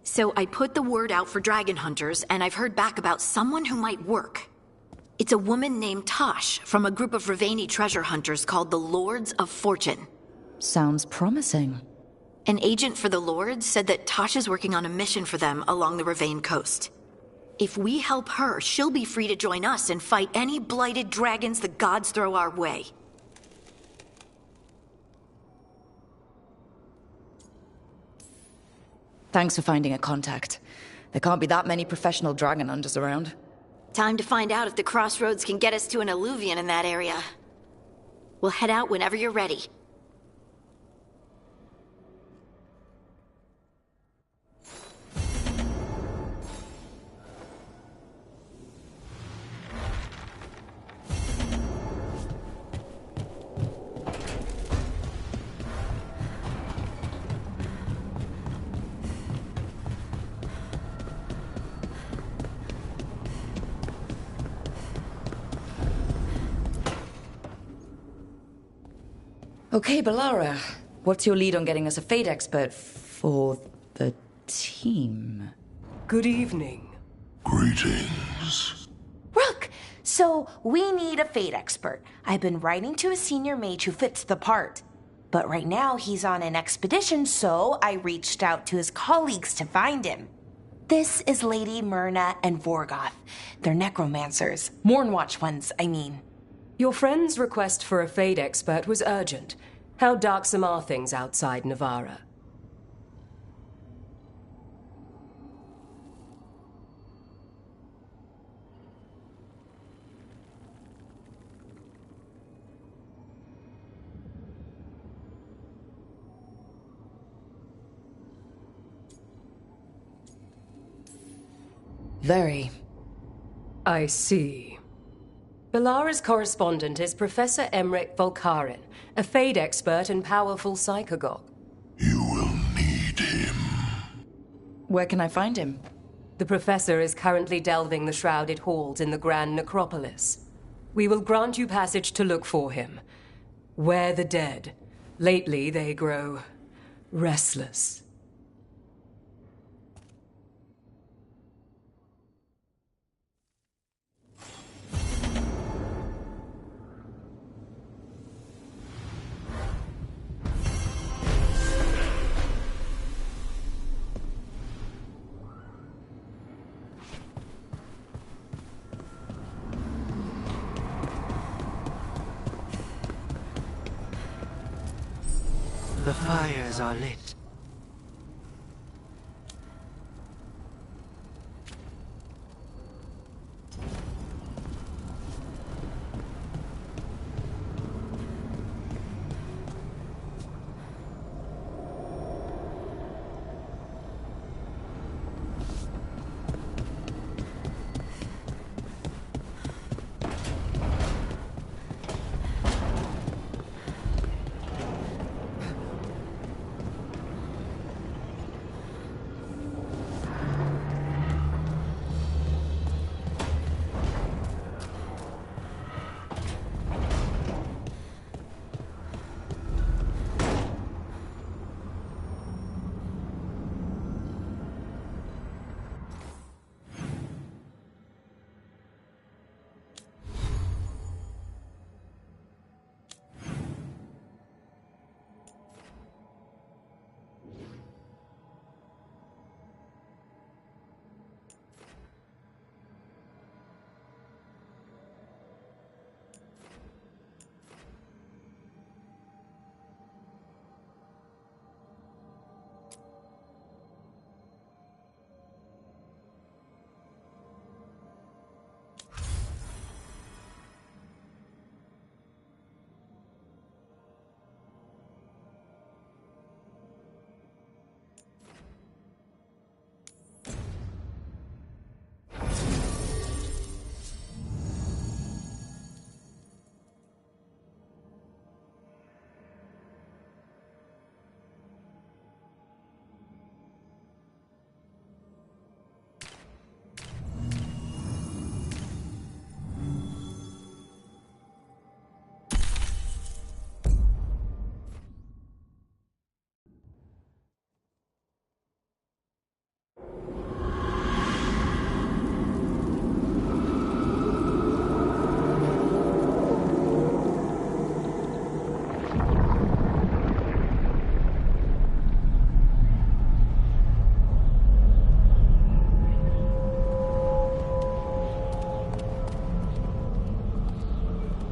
So I put the word out for dragon hunters, and I've heard back about someone who might work. It's a woman named Tosh from a group of Ravani treasure hunters called the Lords of Fortune. Sounds promising. An agent for the Lords said that Tosh is working on a mission for them along the Ravane coast. If we help her, she'll be free to join us and fight any blighted dragons the gods throw our way. Thanks for finding a contact. There can't be that many professional dragon hunters around. Time to find out if the crossroads can get us to an alluvion in that area. We'll head out whenever you're ready. Okay, Balara. What's your lead on getting us a Fate expert for the team? Good evening. Greetings. Rook! So, we need a Fate expert. I've been writing to a senior mage who fits the part. But right now, he's on an expedition, so I reached out to his colleagues to find him. This is Lady Myrna and Vorgoth. They're necromancers. Mournwatch ones, I mean. Your friend's request for a Fade expert was urgent. How darksome are things outside Navarra? Very. I see. Balara's correspondent is Professor Emmerich Volkarin, a Fade expert and powerful psychagogue. You will need him. Where can I find him? The Professor is currently delving the shrouded halls in the Grand Necropolis. We will grant you passage to look for him. Where the dead. Lately they grow restless. The fires are lit.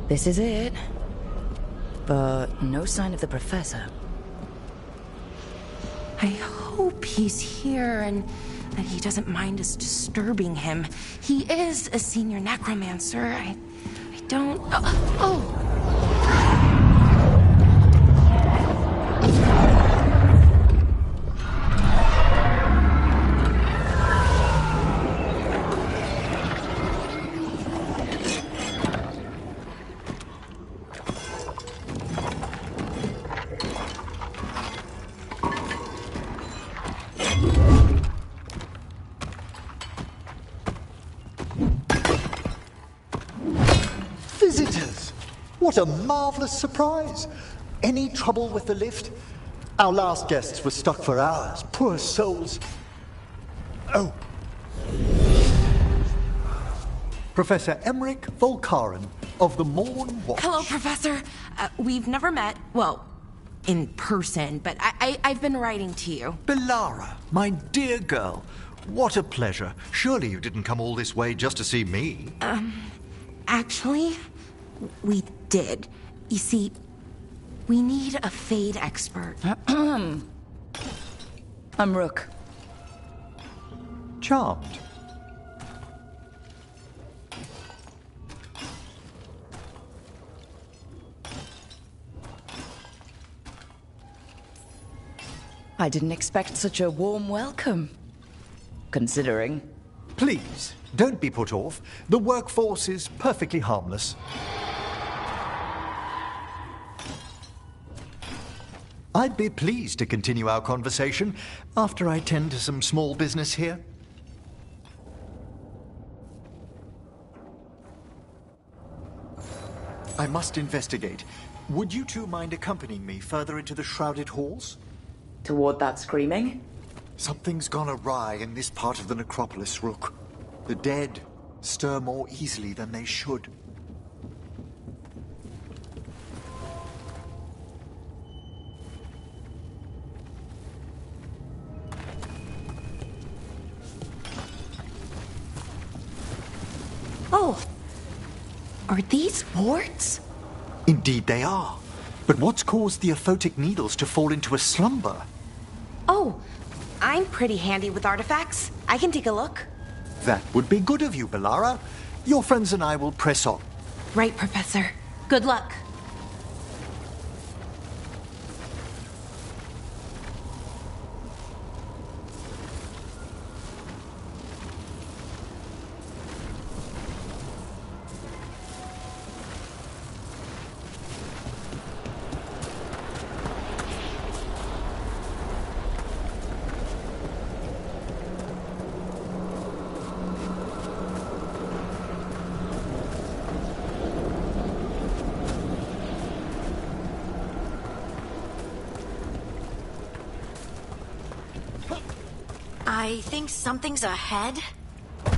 This is it. But no sign of the professor. I hope he's here and that he doesn't mind us disturbing him. He is a senior necromancer. I don't... Oh! What a marvelous surprise! Any trouble with the lift? Our last guests were stuck for hours. Poor souls. Oh. Professor Emmerich Volkaren of the Morn Watch. Hello, Professor. We've never met, well, in person, but I've been writing to you. Belara, my dear girl. What a pleasure. Surely you didn't come all this way just to see me. Actually, we did. You see, we need a Fade expert. I'm Rook. Charmed. I didn't expect such a warm welcome. Considering. Please, don't be put off. The workforce is perfectly harmless. I'd be pleased to continue our conversation after I tend to some small business here. I must investigate. Would you two mind accompanying me further into the shrouded halls? Toward that screaming? Something's gone awry in this part of the necropolis, Rook. The dead stir more easily than they should. Oh, are these warts? Indeed they are. But what's caused the aphotic needles to fall into a slumber? Oh, I'm pretty handy with artifacts. I can take a look. That would be good of you, Belara. Your friends and I will press on. Right, Professor. Good luck. I think something's ahead.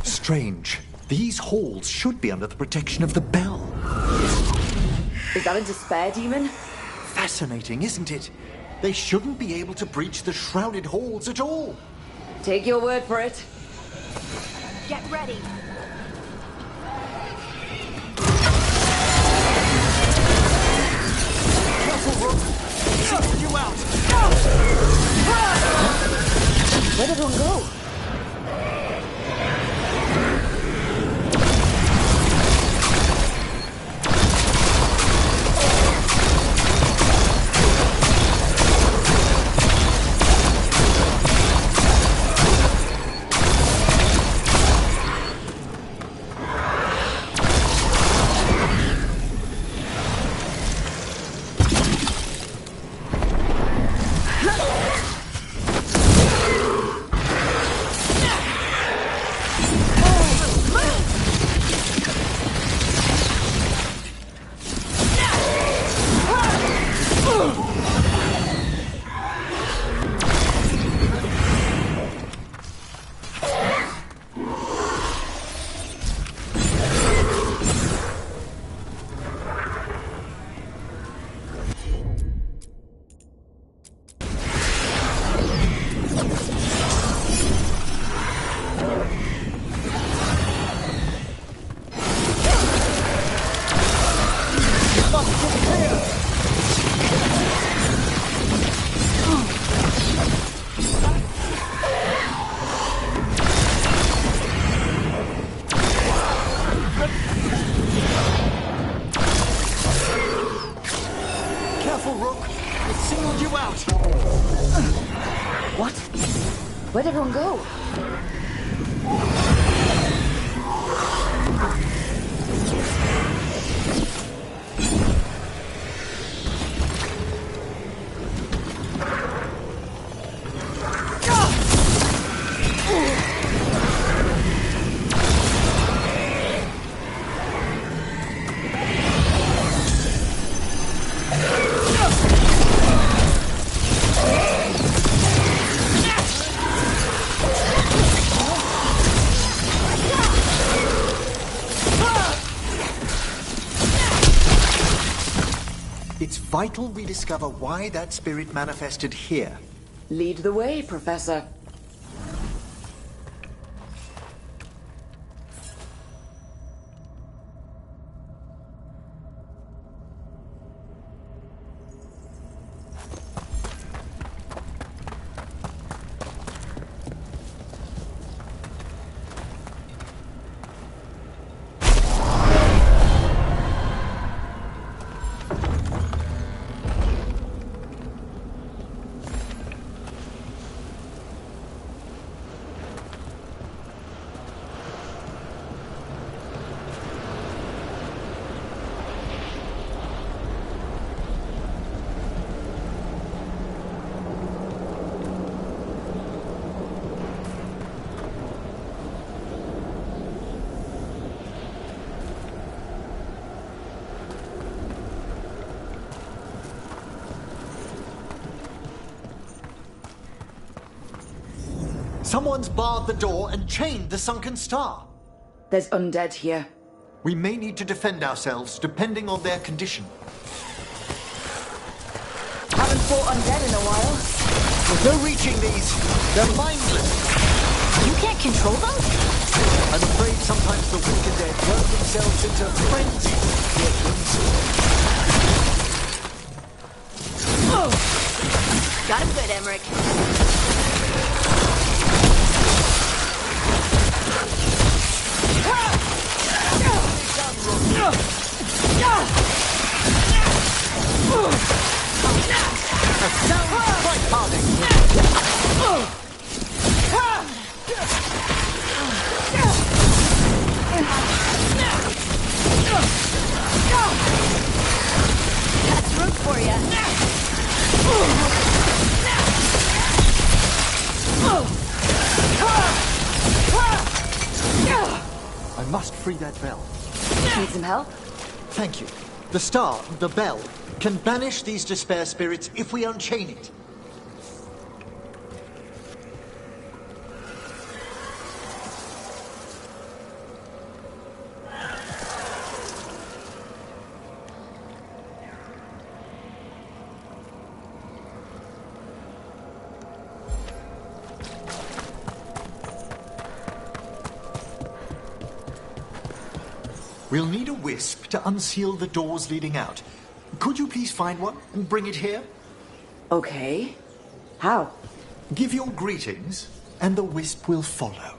Strange. These halls should be under the protection of the bell. Is that a despair demon? Fascinating, isn't it? They shouldn't be able to breach the shrouded halls at all. Take your word for it. Get ready. Careful, Rook! Shut you out! Where did everyone go? Where'd everyone go? It's vital we discover why that spirit manifested here. Lead the way, Professor. Someone's barred the door and chained the sunken star. There's undead here. We may need to defend ourselves depending on their condition. Haven't fought undead in a while. There's no reaching these. They're mindless. You can't control them? I'm afraid sometimes the wicked dead work themselves into frenzy. Got him good, Emmerich. That's Rook for ya. I must free that bell. Need some help? Thank you. The star, the bell, can banish these despair spirits if we unchain it. We'll need a wisp to unseal the doors leading out. Could you please find one and bring it here? Okay. How? Give your greetings, and the wisp will follow.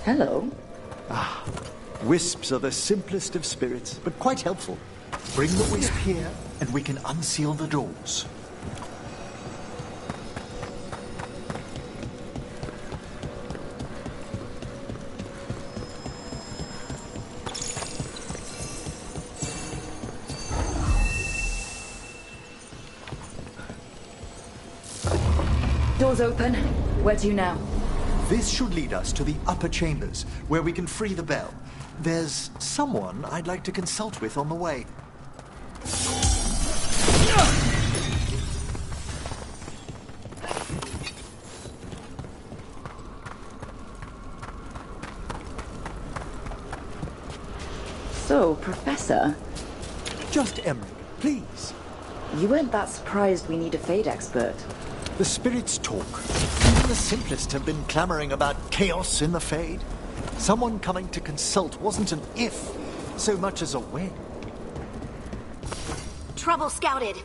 Hello. Wisps are the simplest of spirits, but quite helpful. Bring the wisp here, and we can unseal the doors. Doors open. Where to now? This should lead us to the upper chambers, where we can free the bell. There's someone I'd like to consult with on the way. So, Professor, Just Emmerich, please. you weren't that surprised we need a Fade expert. The spirits talk. Even the simplest have been clamoring about chaos in the Fade. Someone coming to consult wasn't an if, so much as a when. Trouble scouted.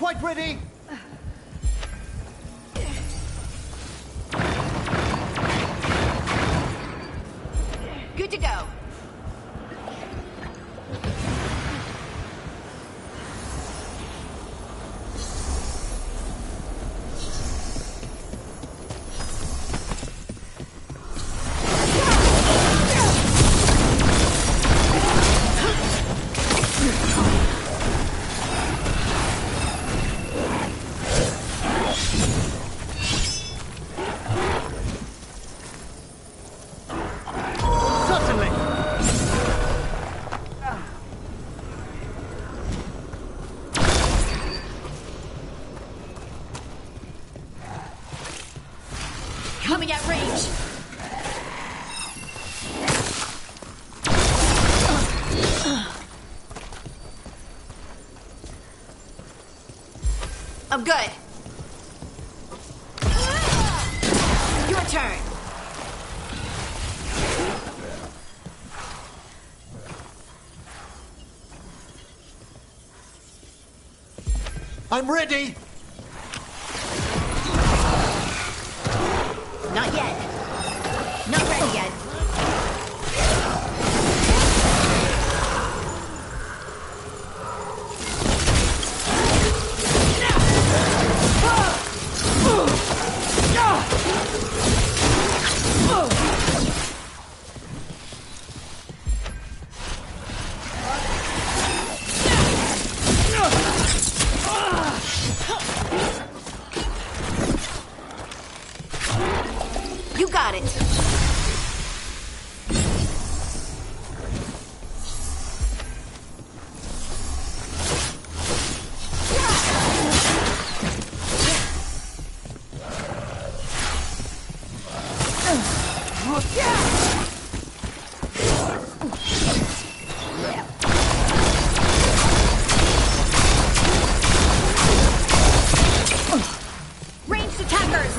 quite ready. Good to go. Coming at range. I'm good. Your turn. I'm ready. Not yet. Not ready yet. You got it. Ranged attackers.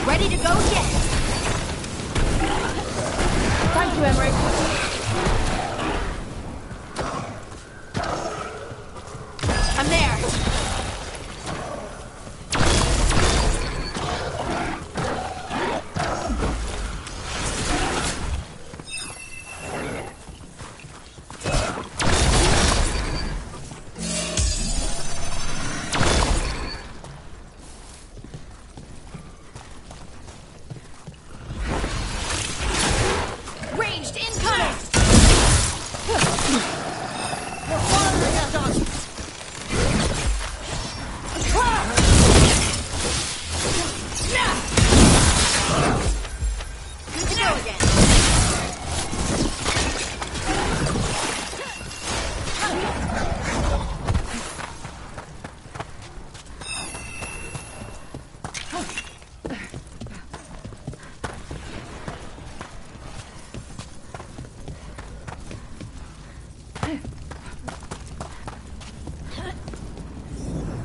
Ready to go yet? Thank you, Emmerich. I'm there. Ranged incoming! Good to go again.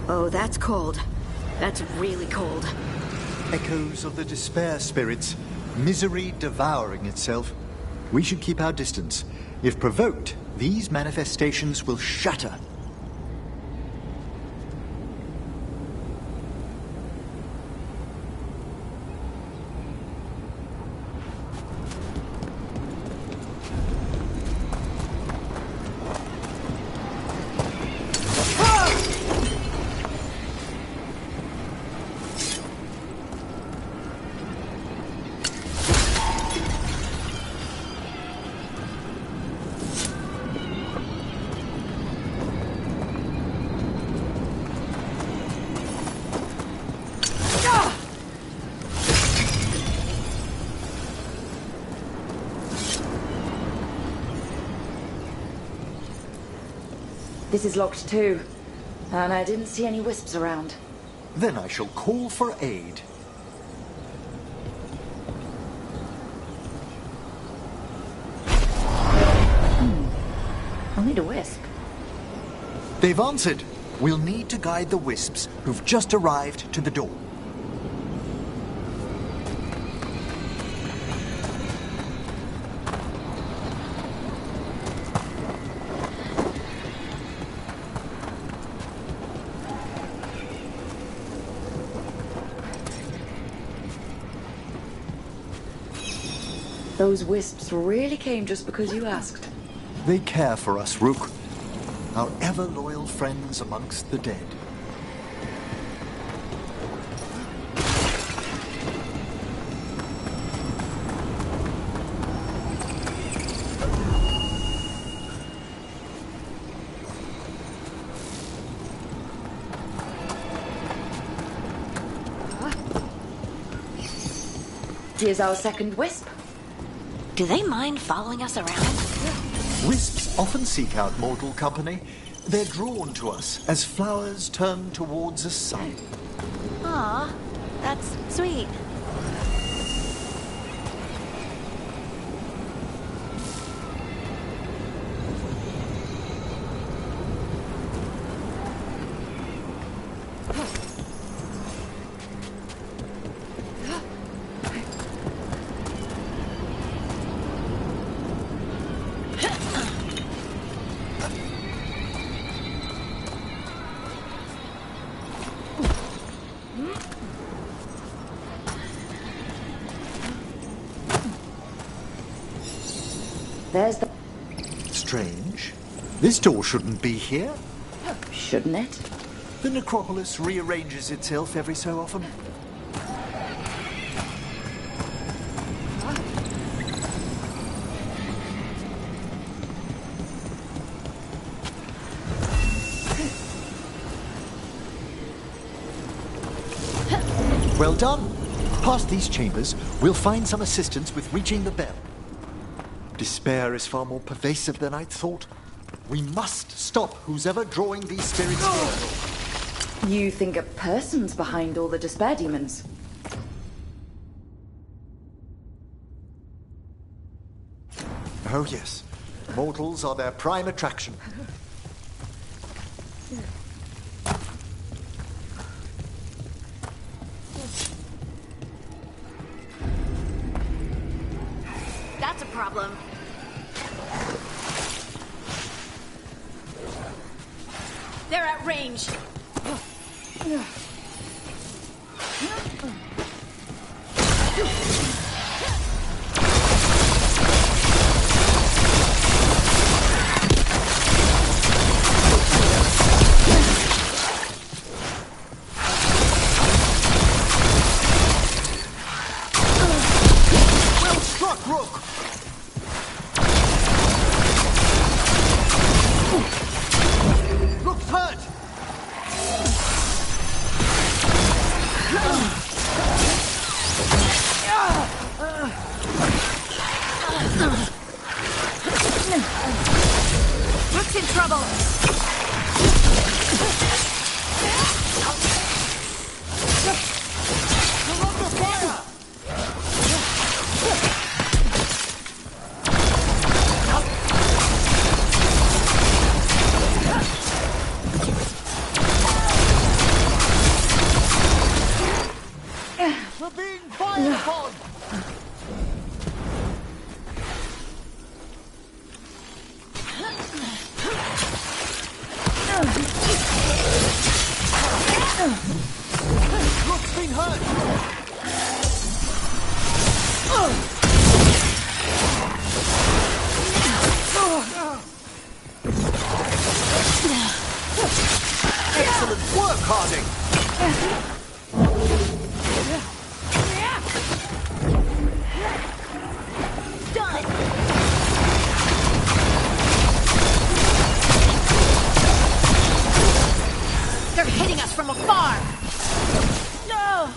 Oh, that's cold. That's really cold. Echoes of the despair spirits, misery devouring itself. We should keep our distance. If provoked, these manifestations will shatter. This is locked too. And I didn't see any wisps around. Then I shall call for aid. I'll need a wisp. They've answered. We'll need to guide the wisps who've just arrived to the door. Those wisps really came just because you asked. They care for us, Rook. Our ever-loyal friends amongst the dead. Here's our second wisp. Do they mind following us around? Wisps often seek out mortal company. They're drawn to us as flowers turn towards a sun. Aw, that's sweet. There's the... Strange. This door shouldn't be here. Shouldn't it? The necropolis rearranges itself every so often. Well done. Past these chambers, we'll find some assistance with reaching the bell. Despair is far more pervasive than I'd thought. We must stop who's ever drawing these spirits near. You think a person's behind all the despair demons? Oh yes, mortals are their prime attraction. That's a problem. They're at range. Well struck, Rook! Rook's hurt! Rook's in trouble. You're under fire! We're being fired upon! Rook's been hurt! Excellent work, Harding! Done. They're hitting us from afar. No.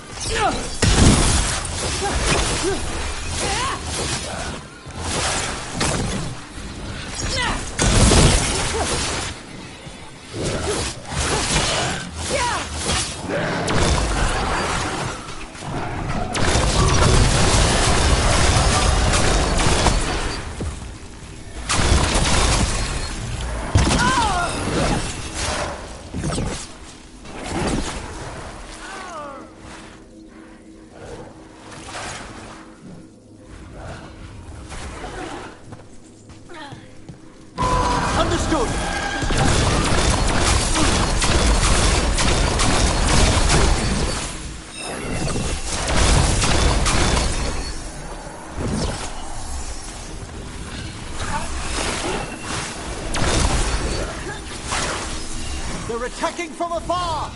They're attacking from afar!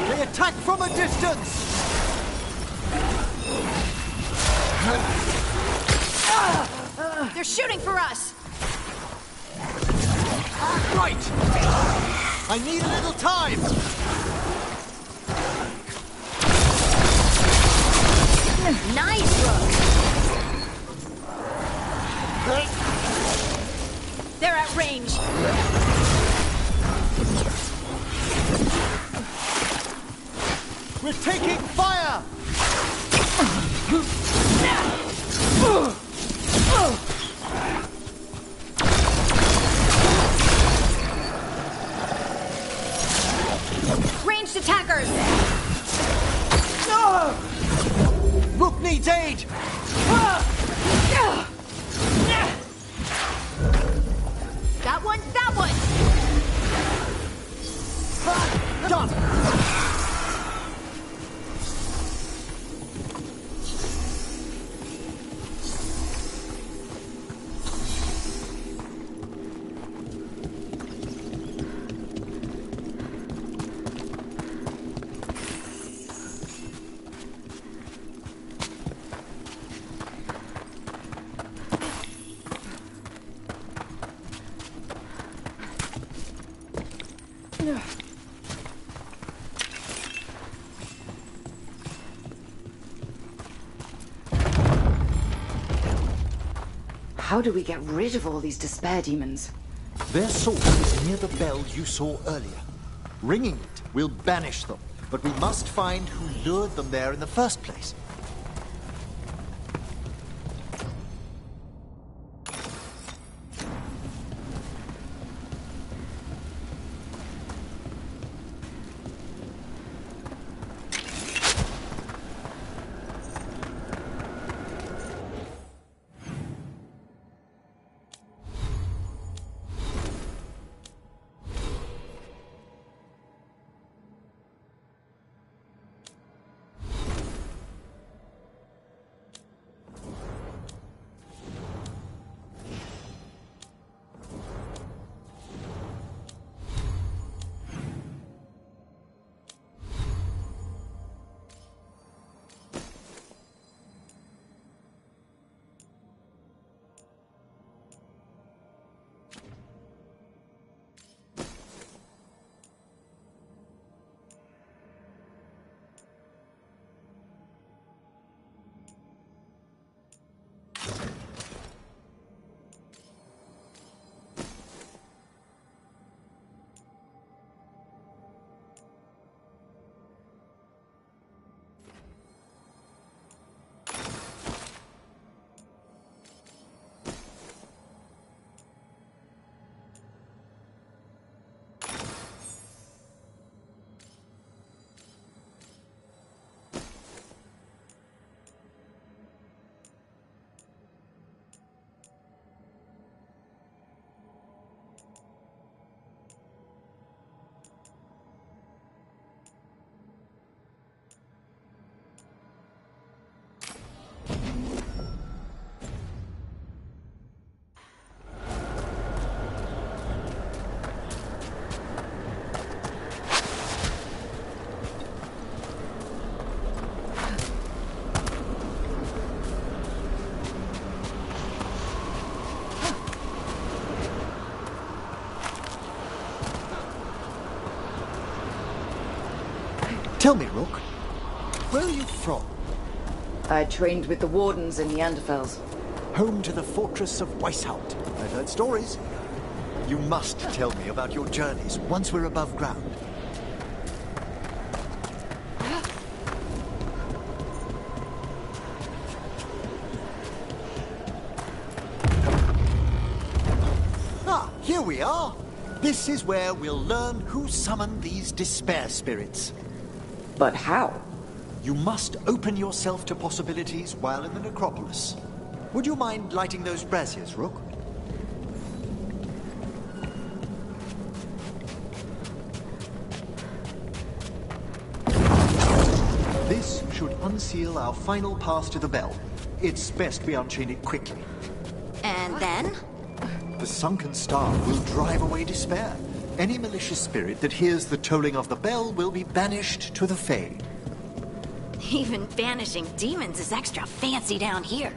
They attack from a distance! They're shooting for us! Right! I need a little time! Nice, Rook! They're at range! We're taking fire! Ranged attackers! Rook needs aid! That one, that one! Done! How do we get rid of all these despair demons? Their source is near the bell you saw earlier. Ringing it will banish them, but we must find who lured them there in the first place. Tell me, Rook, where are you from? I trained with the Wardens and Neanderthals. Home to the fortress of Weishaupt. I've heard stories. You must tell me about your journeys once we're above ground. Ah, here we are. This is where we'll learn who summoned these despair spirits. But how? You must open yourself to possibilities while in the necropolis. Would you mind lighting those braziers, Rook? unseal our final path to the bell. It's best we unchain it quickly. And then? The sunken star will drive away despair. Any malicious spirit that hears the tolling of the bell will be banished to the Fae. Even banishing demons is extra fancy down here.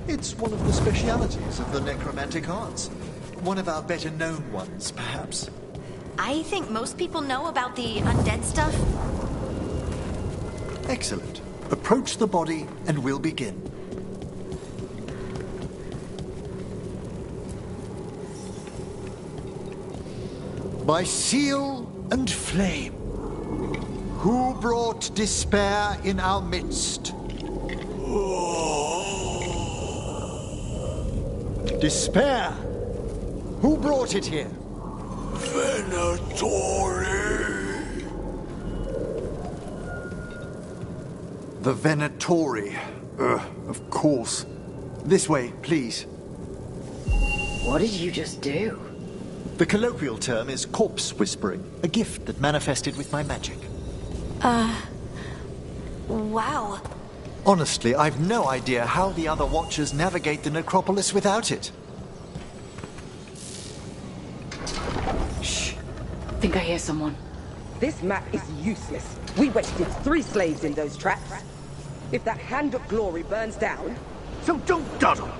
It's one of the specialities of the necromantic arts. One of our better known ones, perhaps. I think most people know about the undead stuff. Excellent. Approach the body and we'll begin. By seal and flame, who brought despair in our midst? Despair! Who brought it here? Venatori! The Venatori. Of course. This way, please. What did you just do? The colloquial term is corpse whispering, a gift that manifested with my magic. Wow. Honestly, I've no idea how the other Watchers navigate the necropolis without it. Shh. Think I hear someone. This map is useless. We wasted 3 slaves in those traps. If that Hand of Glory burns down... So don't dawdle!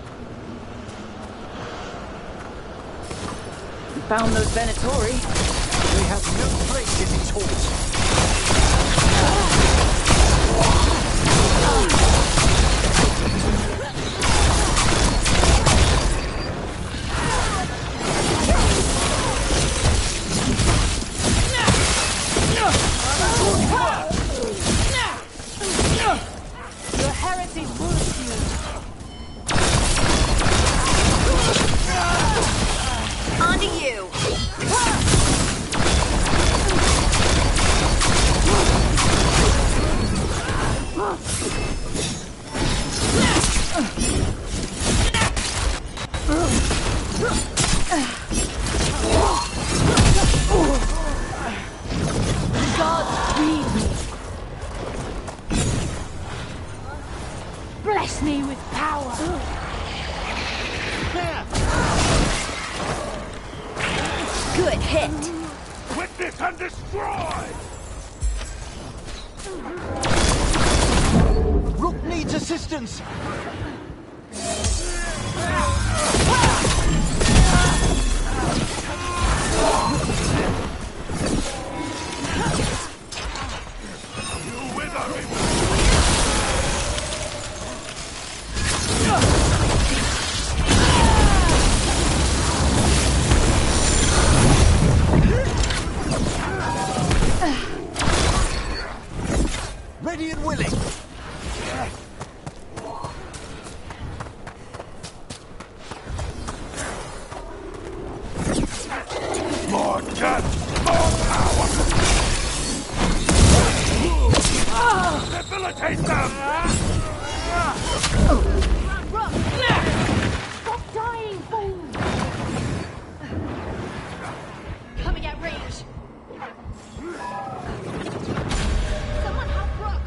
We found those Venatori. They have no place in these halls. Your heresy wounds you. On to you. Bless me with power. Good hit. Witness and destroy! Rook needs assistance! You wither! Ready and willing! More death! More power! Debilitate them! Stop dying, fool! Coming at range. Someone help Rook.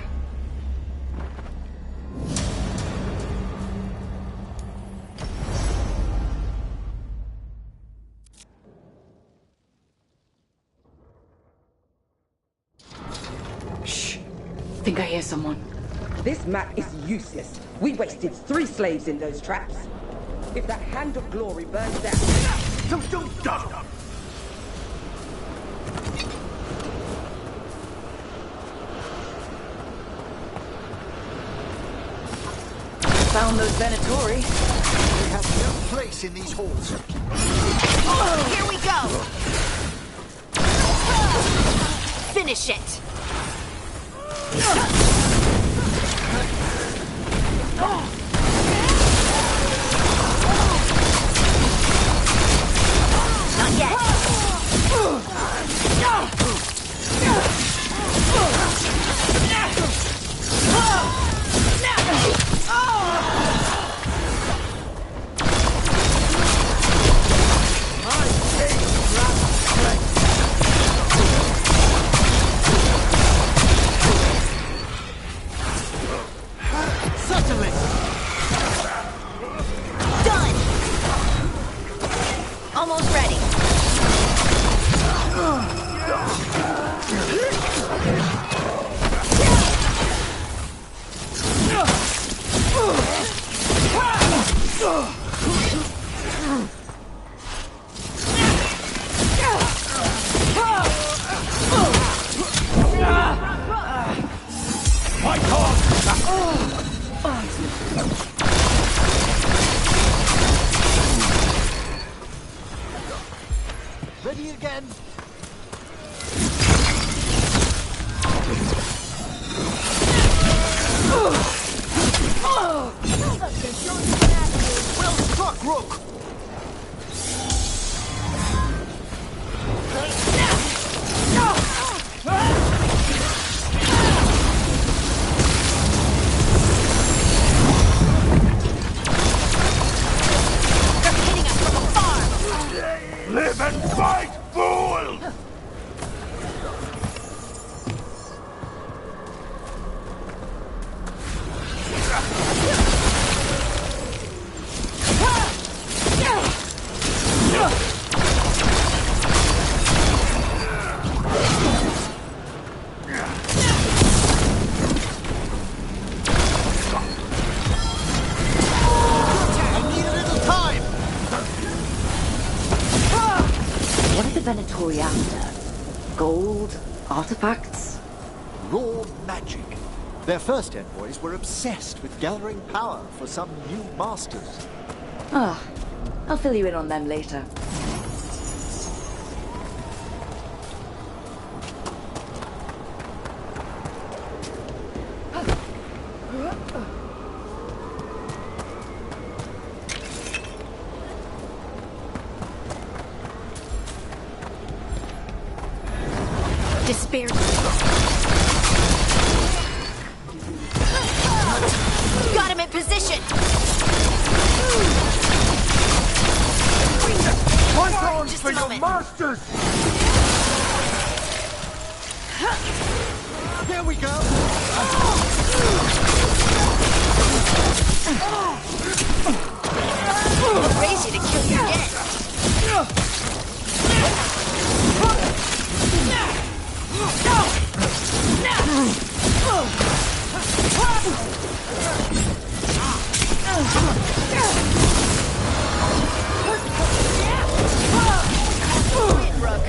Shh. Think I hear someone. This map is useless. We wasted 3 slaves in those traps. If that Hand of Glory burns down... So don't dawdle! Found those Venatori. They have no place in these halls. Here we go. Finish it. Not yet. almost ready. My God! Ready again? Well struck, Rook! They're hitting us from afar. Live and fight, fool! I need a little time! What are the Venatori after? Gold? Artifacts? Raw magic. Their first envoys were obsessed with gathering power for some new masters. Ah, I'll fill you in on them later. Despair. Got him in position. Fight on Just for a your moment. masters! Here we go! We'll raise you to kill your dead. Win, Rook.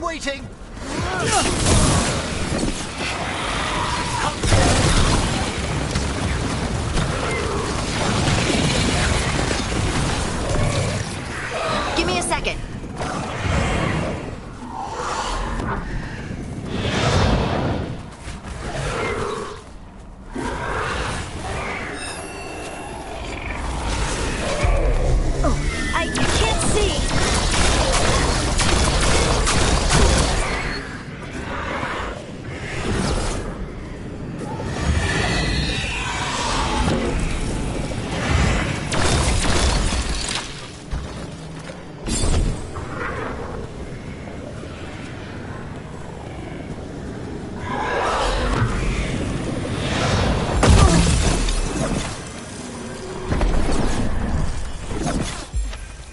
waiting! Give me a second. Oh, I can't see.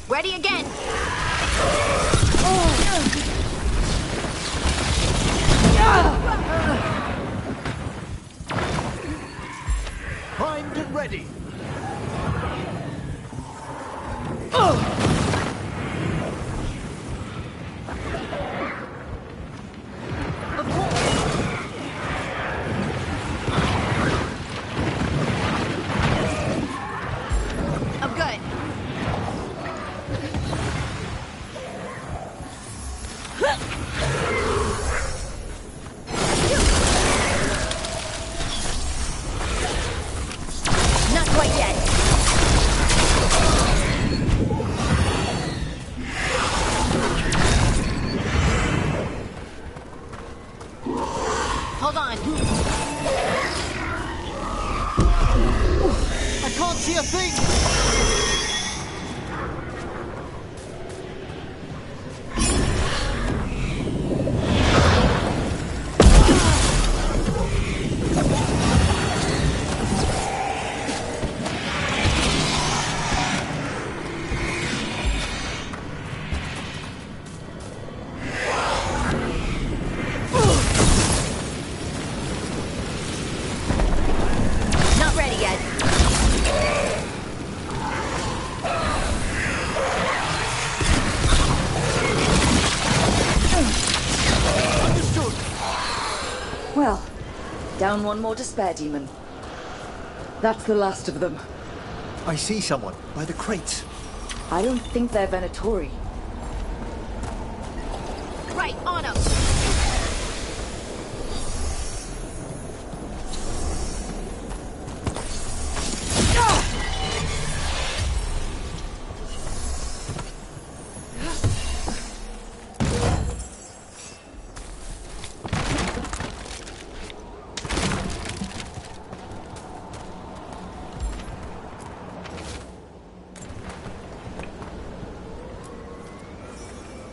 Ready again. Primed and ready. I'm good. Not quite yet. Hold on. I can't see a thing! Not ready yet. Understood! Well, down one more despair demon. That's the last of them. I see someone by the crates. I don't think they're Venatori. Right, on him.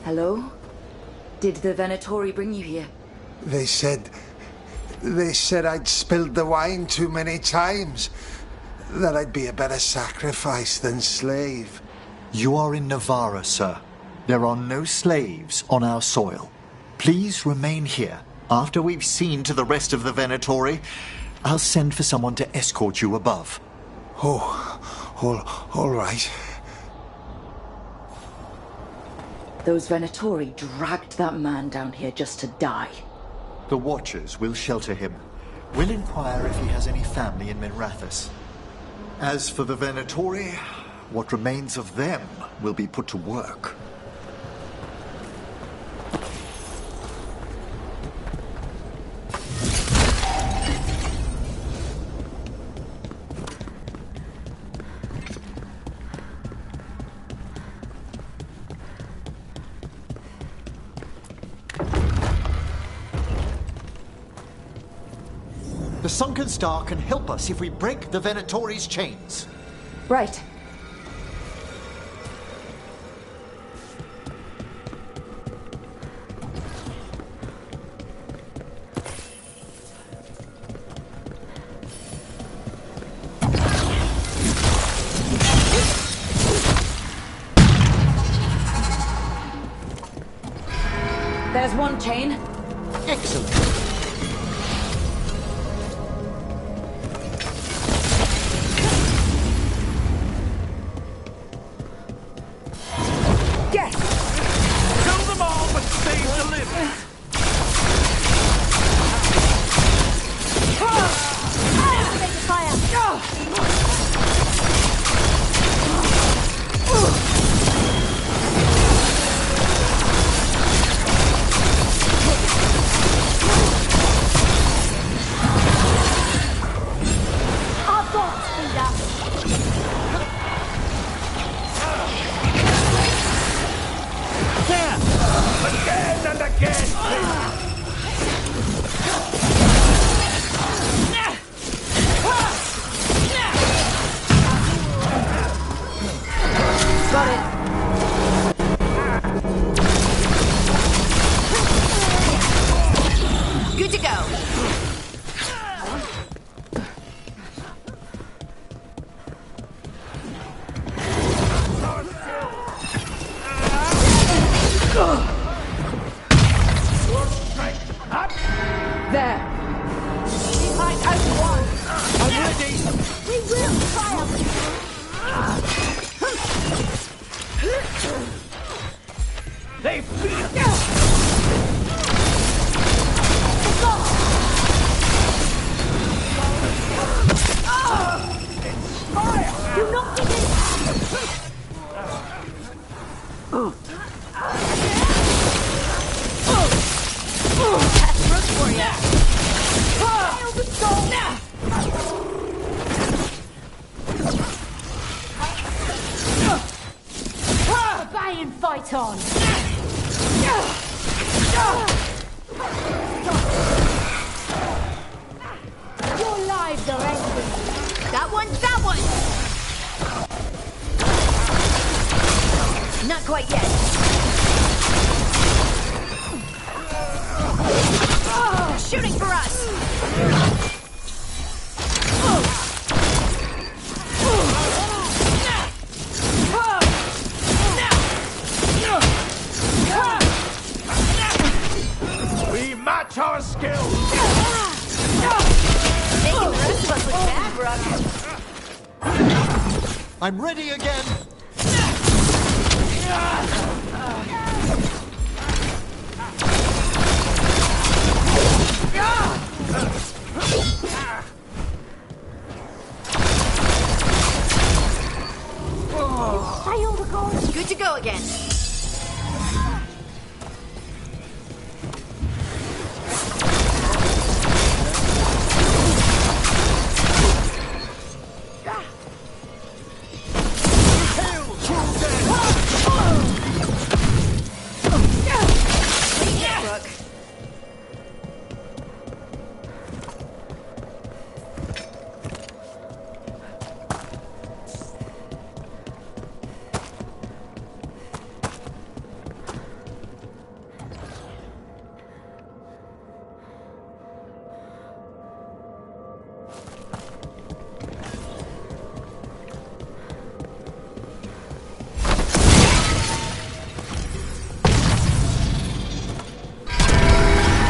Hello? Did the Venatori bring you here? They said I'd spilled the wine too many times. That I'd be a better sacrifice than slave. You are in Navarra, sir. There are no slaves on our soil. Please remain here. After we've seen to the rest of the Venatori, I'll send for someone to escort you above. All right. Those Venatori dragged that man down here just to die. The Watchers will shelter him. We'll inquire if he has any family in Minrathous. As for the Venatori, what remains of them will be put to work. The Sunken Star can help us if we break the Venatori's chains. Right. There's one chain. Excellent. Kill them all, but save the living. Got it. Good to go. There. Behind us one. I'm ready! We will triumph. They beat us. Do not give in. That's Rook for ya. Hail the soul. Obey and fight on. Your lives are ending. That one, that one! Not quite yet. They're shooting for us! We match our skills. Making the rest of us look bad, Rook. I'm ready again! Hail the gods. Good to go again. Rook.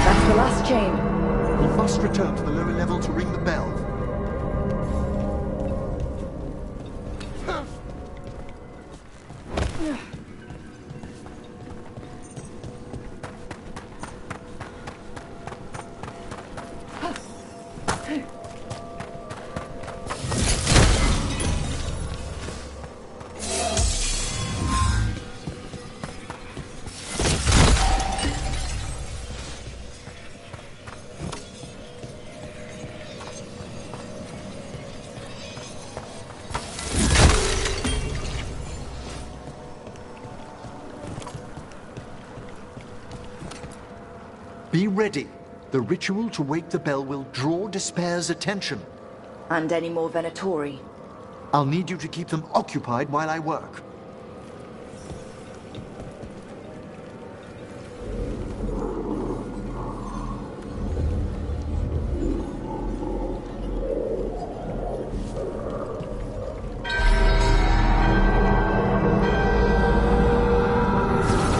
That's the last chain. We must return to the lower level to ring the bell. Be ready. The ritual to wake the bell will draw Despair's attention. And any more Venatori. I'll need you to keep them occupied while I work.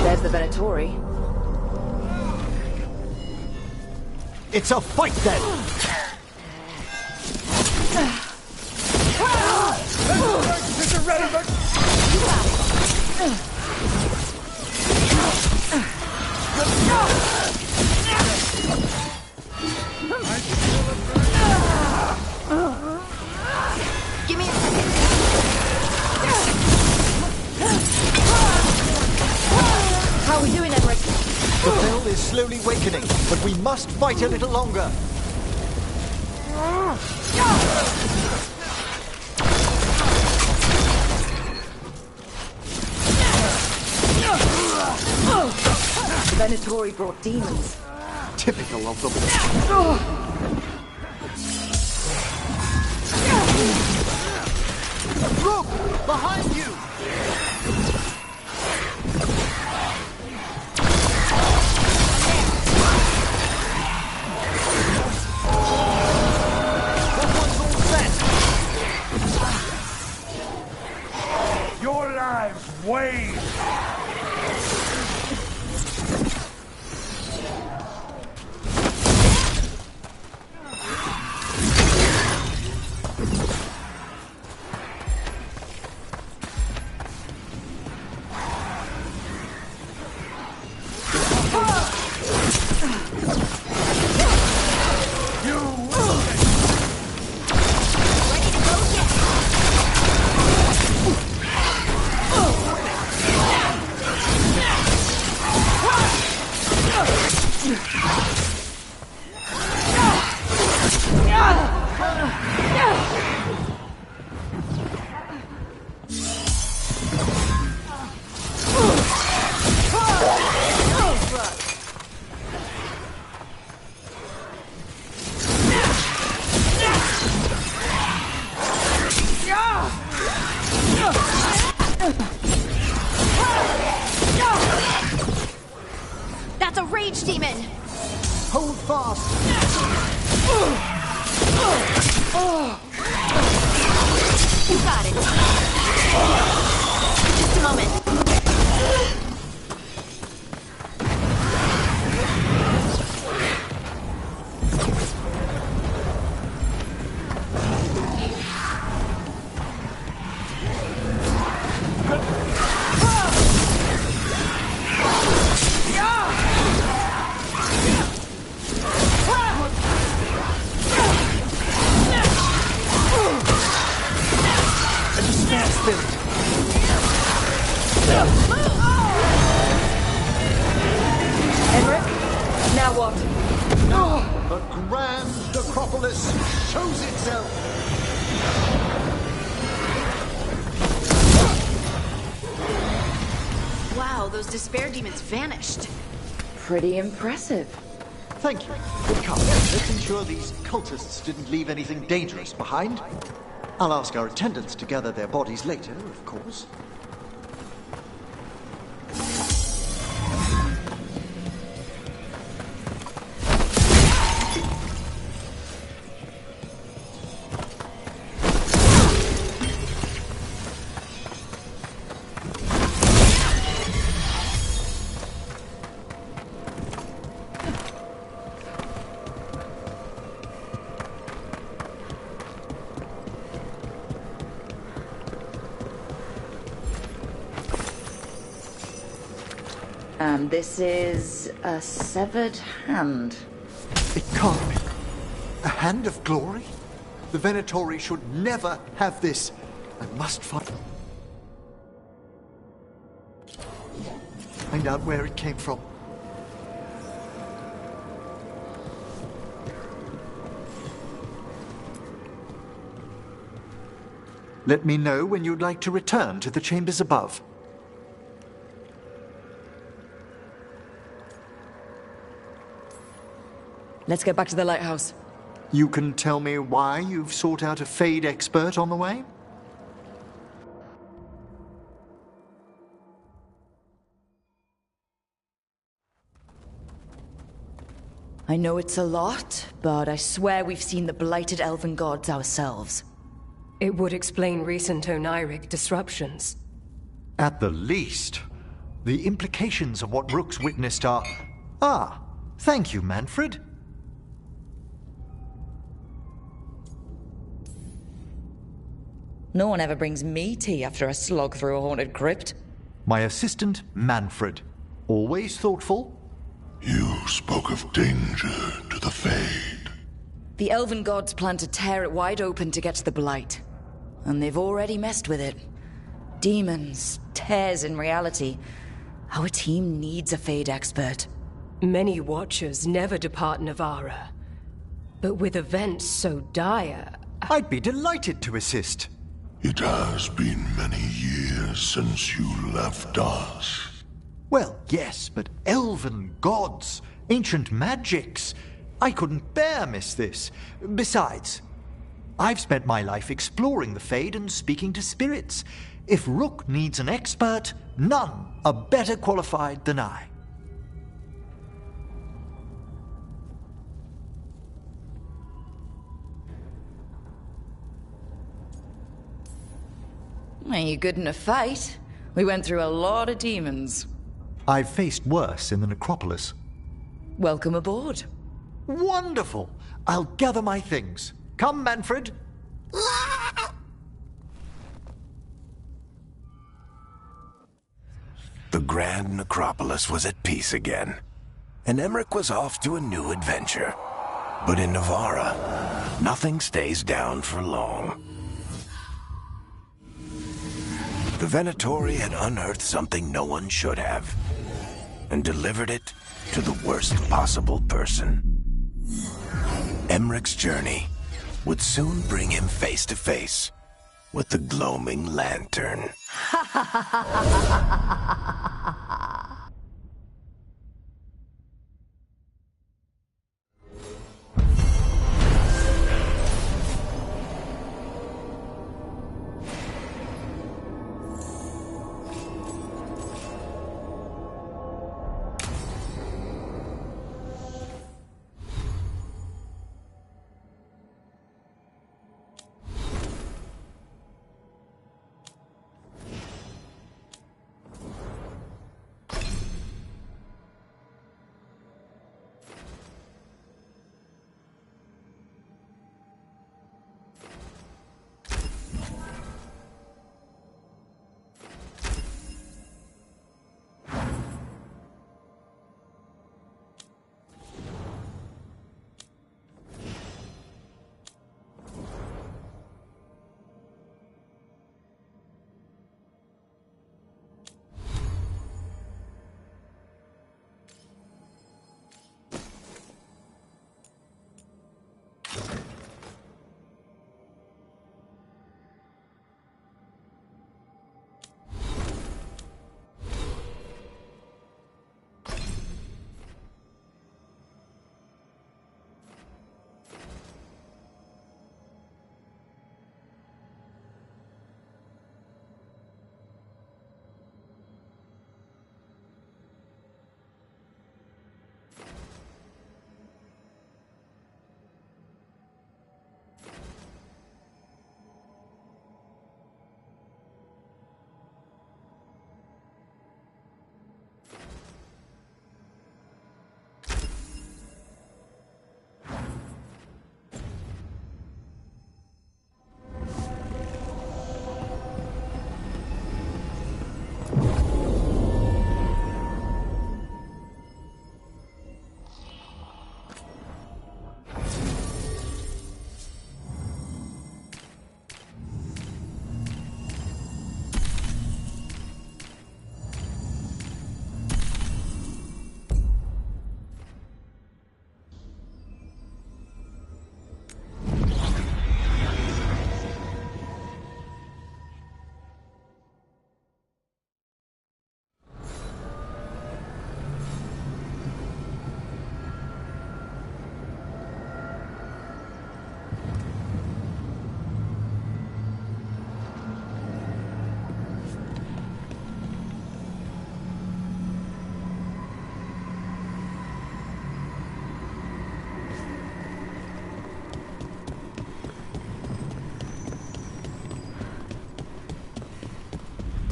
There's the Venatori. It's a fight then! Give me a... How are we doing, Emmerich? The bell is slowly wakening, but we must fight a little longer. Venatori brought demons. Typical of them. Rook! Behind you! That one's all set! Your lives wane! That's a rage demon! Hold fast! You got it. Just a moment. Now what? The grand necropolis shows itself! Wow, those despair demons vanished. Pretty impressive. Thank you. But come, let's ensure these cultists didn't leave anything dangerous behind. I'll ask our attendants to gather their bodies later, of course. And this is a severed hand. It can't be. A hand of glory? The Venatori should never have this. I must find out where it came from. Let me know when you'd like to return to the chambers above. Let's get back to the lighthouse. You can tell me why you've sought out a Fade expert on the way? I know it's a lot, but I swear we've seen the blighted elven gods ourselves. It would explain recent Oniric disruptions. At the least. The implications of what Rook's witnessed are... Ah, thank you, Manfred. No one ever brings me tea after a slog through a haunted crypt. My assistant, Manfred. Always thoughtful. You spoke of danger to the Fade. The elven gods plan to tear it wide open to get to the blight. And they've already messed with it. Demons, tears in reality. Our team needs a Fade expert. Many Watchers never depart Navara. But with events so dire... I'd be delighted to assist. It has been many years since you left us. Well, yes, but elven gods, ancient magics. I couldn't bear miss this. Besides, I've spent my life exploring the Fade and speaking to spirits. If Rook needs an expert, none are better qualified than I. Are you good in a fight? We went through a lot of demons. I've faced worse in the necropolis. Welcome aboard. Wonderful! I'll gather my things. Come, Manfred. The Grand Necropolis was at peace again, and Emmerich was off to a new adventure. But in Navarra, nothing stays down for long. The Venatori had unearthed something no one should have, and delivered it to the worst possible person. Emmerich's journey would soon bring him face to face with the gloaming lantern.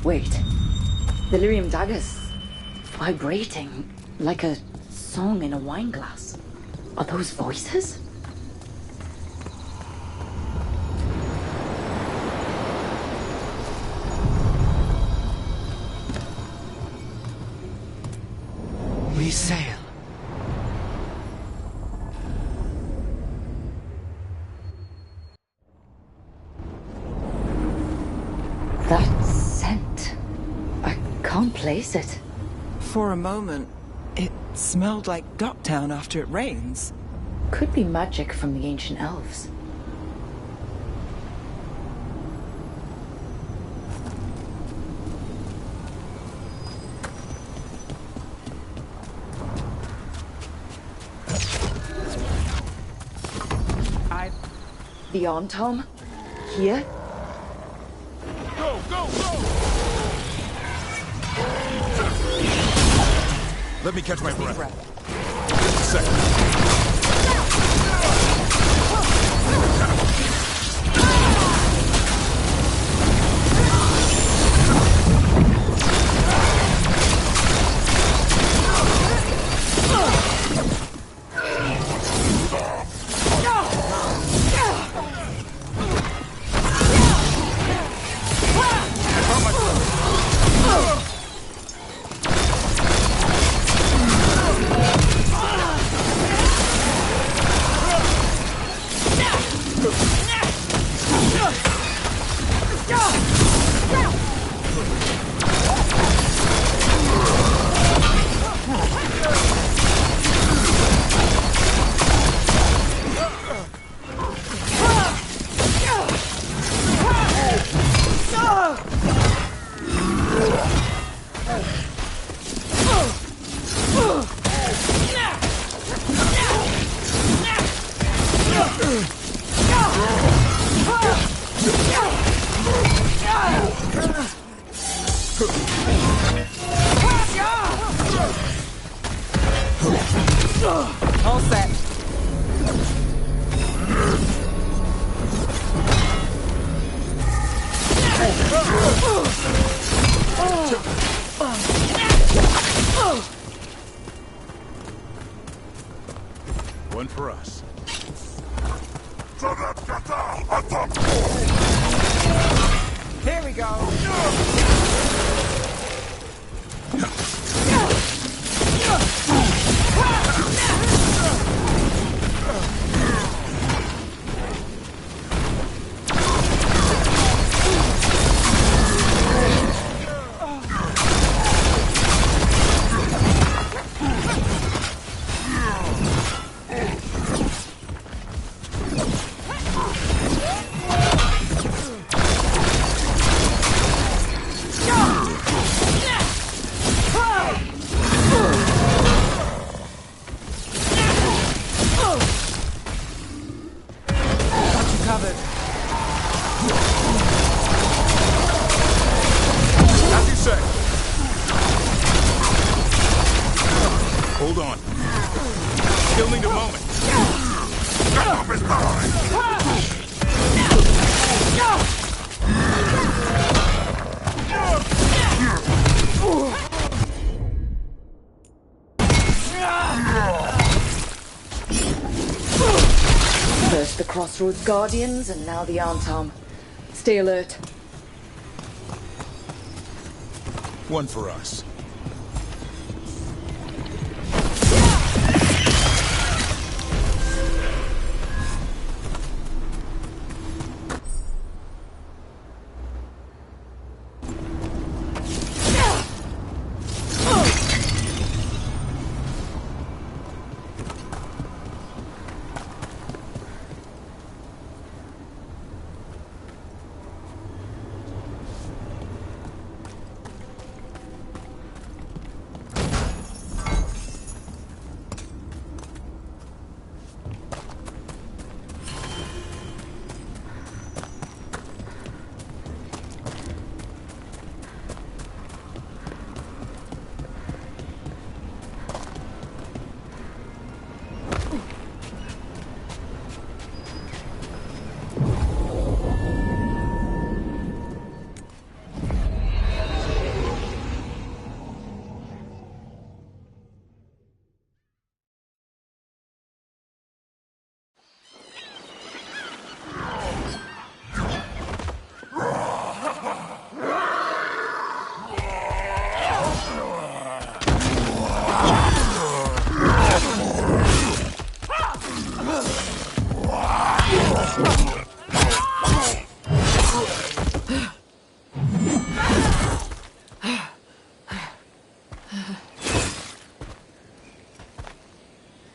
Wait. The lyrium dagger's vibrating like a song in a wine glass. Are those voices? We sail. That scent. I can't place it. For a moment, it smelled like Docktown after it rains. Could be magic from the ancient elves. The arm, Tom? Here? Go, go, go! Let me catch my breath. Just a second. All set. One for us. Here we go. Covered. As you say. Hold on. Still need a moment. Get off his behind! First the Crossroads Guardians, and now the Arm. Stay alert. One for us.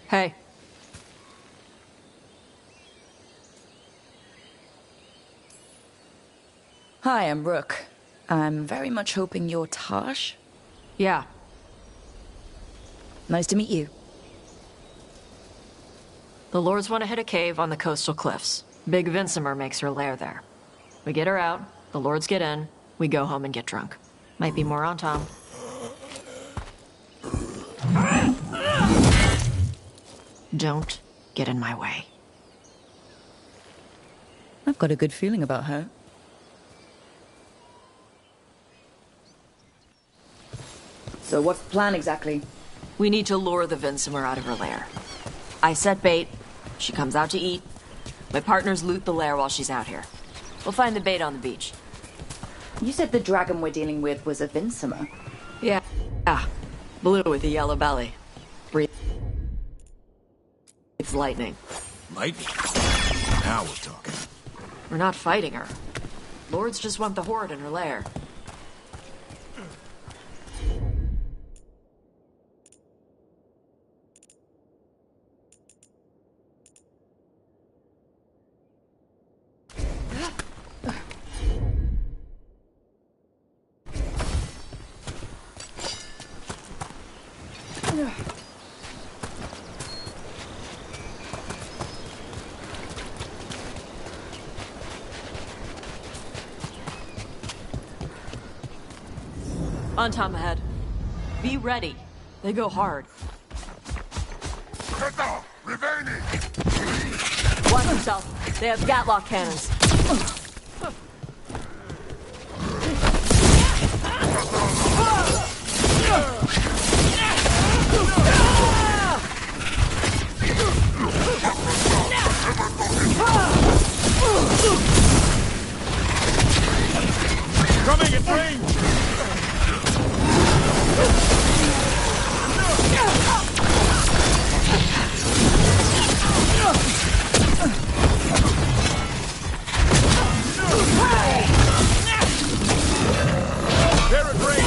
Hey. Hi, I'm Rook. I'm very much hoping you're Tosh. Yeah. Nice to meet you. The Lords want to hit a cave on the coastal cliffs. Big Vincimer makes her lair there. We get her out, the lords get in, we go home and get drunk. Might be more on Tom. Don't get in my way. I've got a good feeling about her. So what's the plan exactly? We need to lure the Vincimer out of her lair. I set bait, she comes out to eat. My partners loot the lair while she's out here. We'll find the bait on the beach. You said the dragon we're dealing with was a Vincimer. Yeah. Blue with a yellow belly. Breathes lightning. Lightning? Now we're talking. We're not fighting her. Lords just want the horde in her lair. On Tom ahead. Be ready. They go hard. Watch yourself. They have Gatlock cannons. Coming at range! They're at range!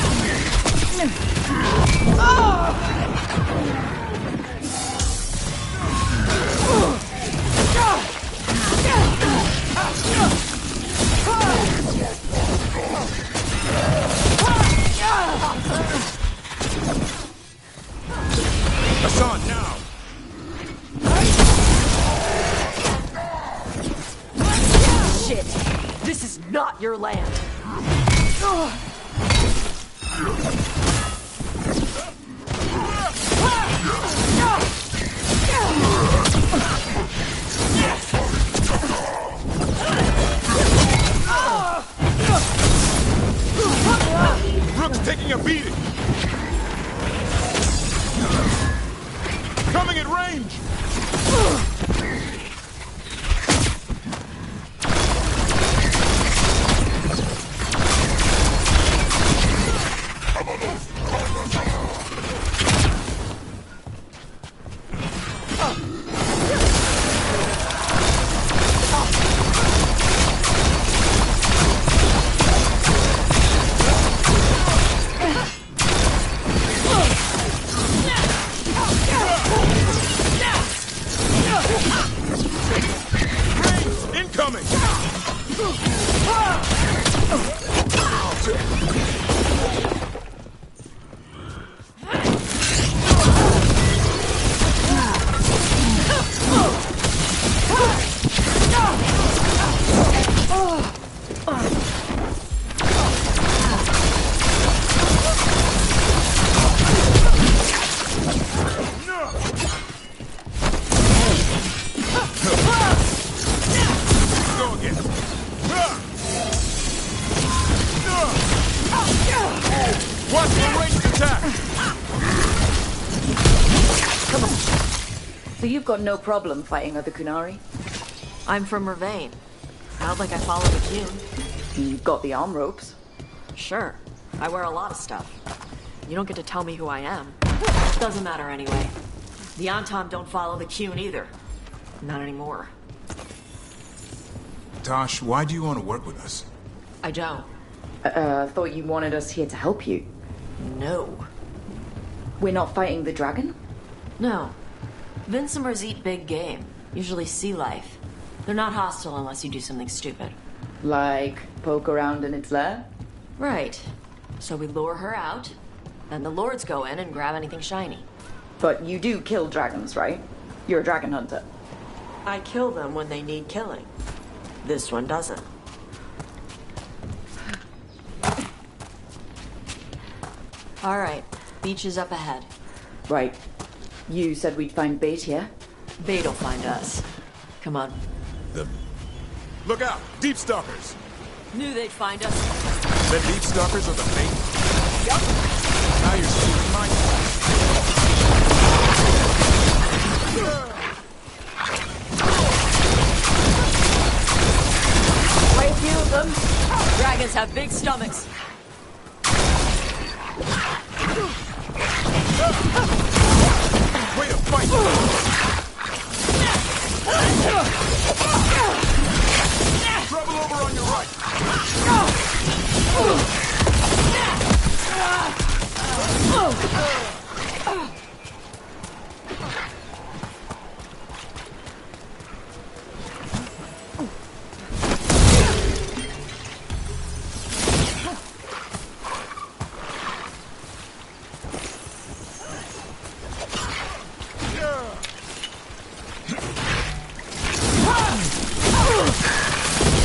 Hassan, now! Shit! This is not your land! Rook's taking a beating! Coming at range! Incoming! Go again! Watch the ranged attack! Come on. So you've got no problem fighting other Kunari? I'm from Ravane. Not like I follow the Qun. You've got the arm ropes. Sure. I wear a lot of stuff. You don't get to tell me who I am. Doesn't matter anyway. The Antom don't follow the Qun either. Not anymore. Tosh, why do you want to work with us? I don't. Thought you wanted us here to help you. No. We're not fighting the dragon? No. Vincimers eat big game. Usually sea life. They're not hostile unless you do something stupid. Like poke around in its lair? Right. So we lure her out, then the lords go in and grab anything shiny. But you do kill dragons, right? You're a dragon hunter. I kill them when they need killing. This one doesn't. All right, beach is up ahead. Right. You said we'd find bait here? Bait'll find us. Come on. Look out! Deep stalkers! Knew they'd find us. The deep stalkers are the bait? Yup. Now you're shooting my... Quite a few of them. Dragons have big stomachs. Way to fight! Trouble over on your right!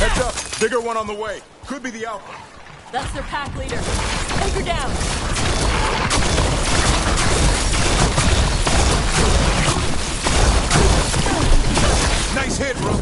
Heads up! Bigger one on the way. Could be the Alpha. That's their pack leader. Anchor down. Nice hit, Rook.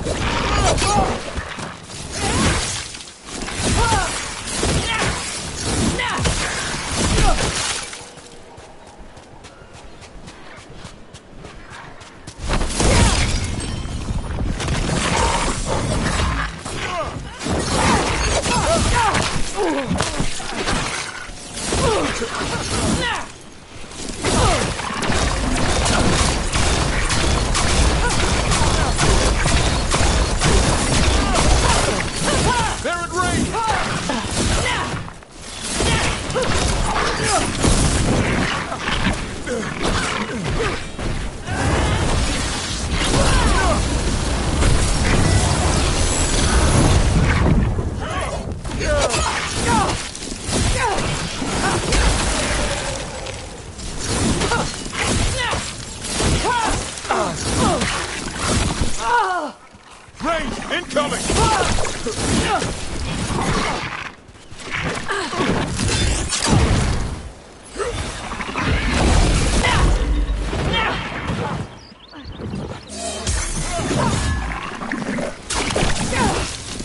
They're at range! Range incoming!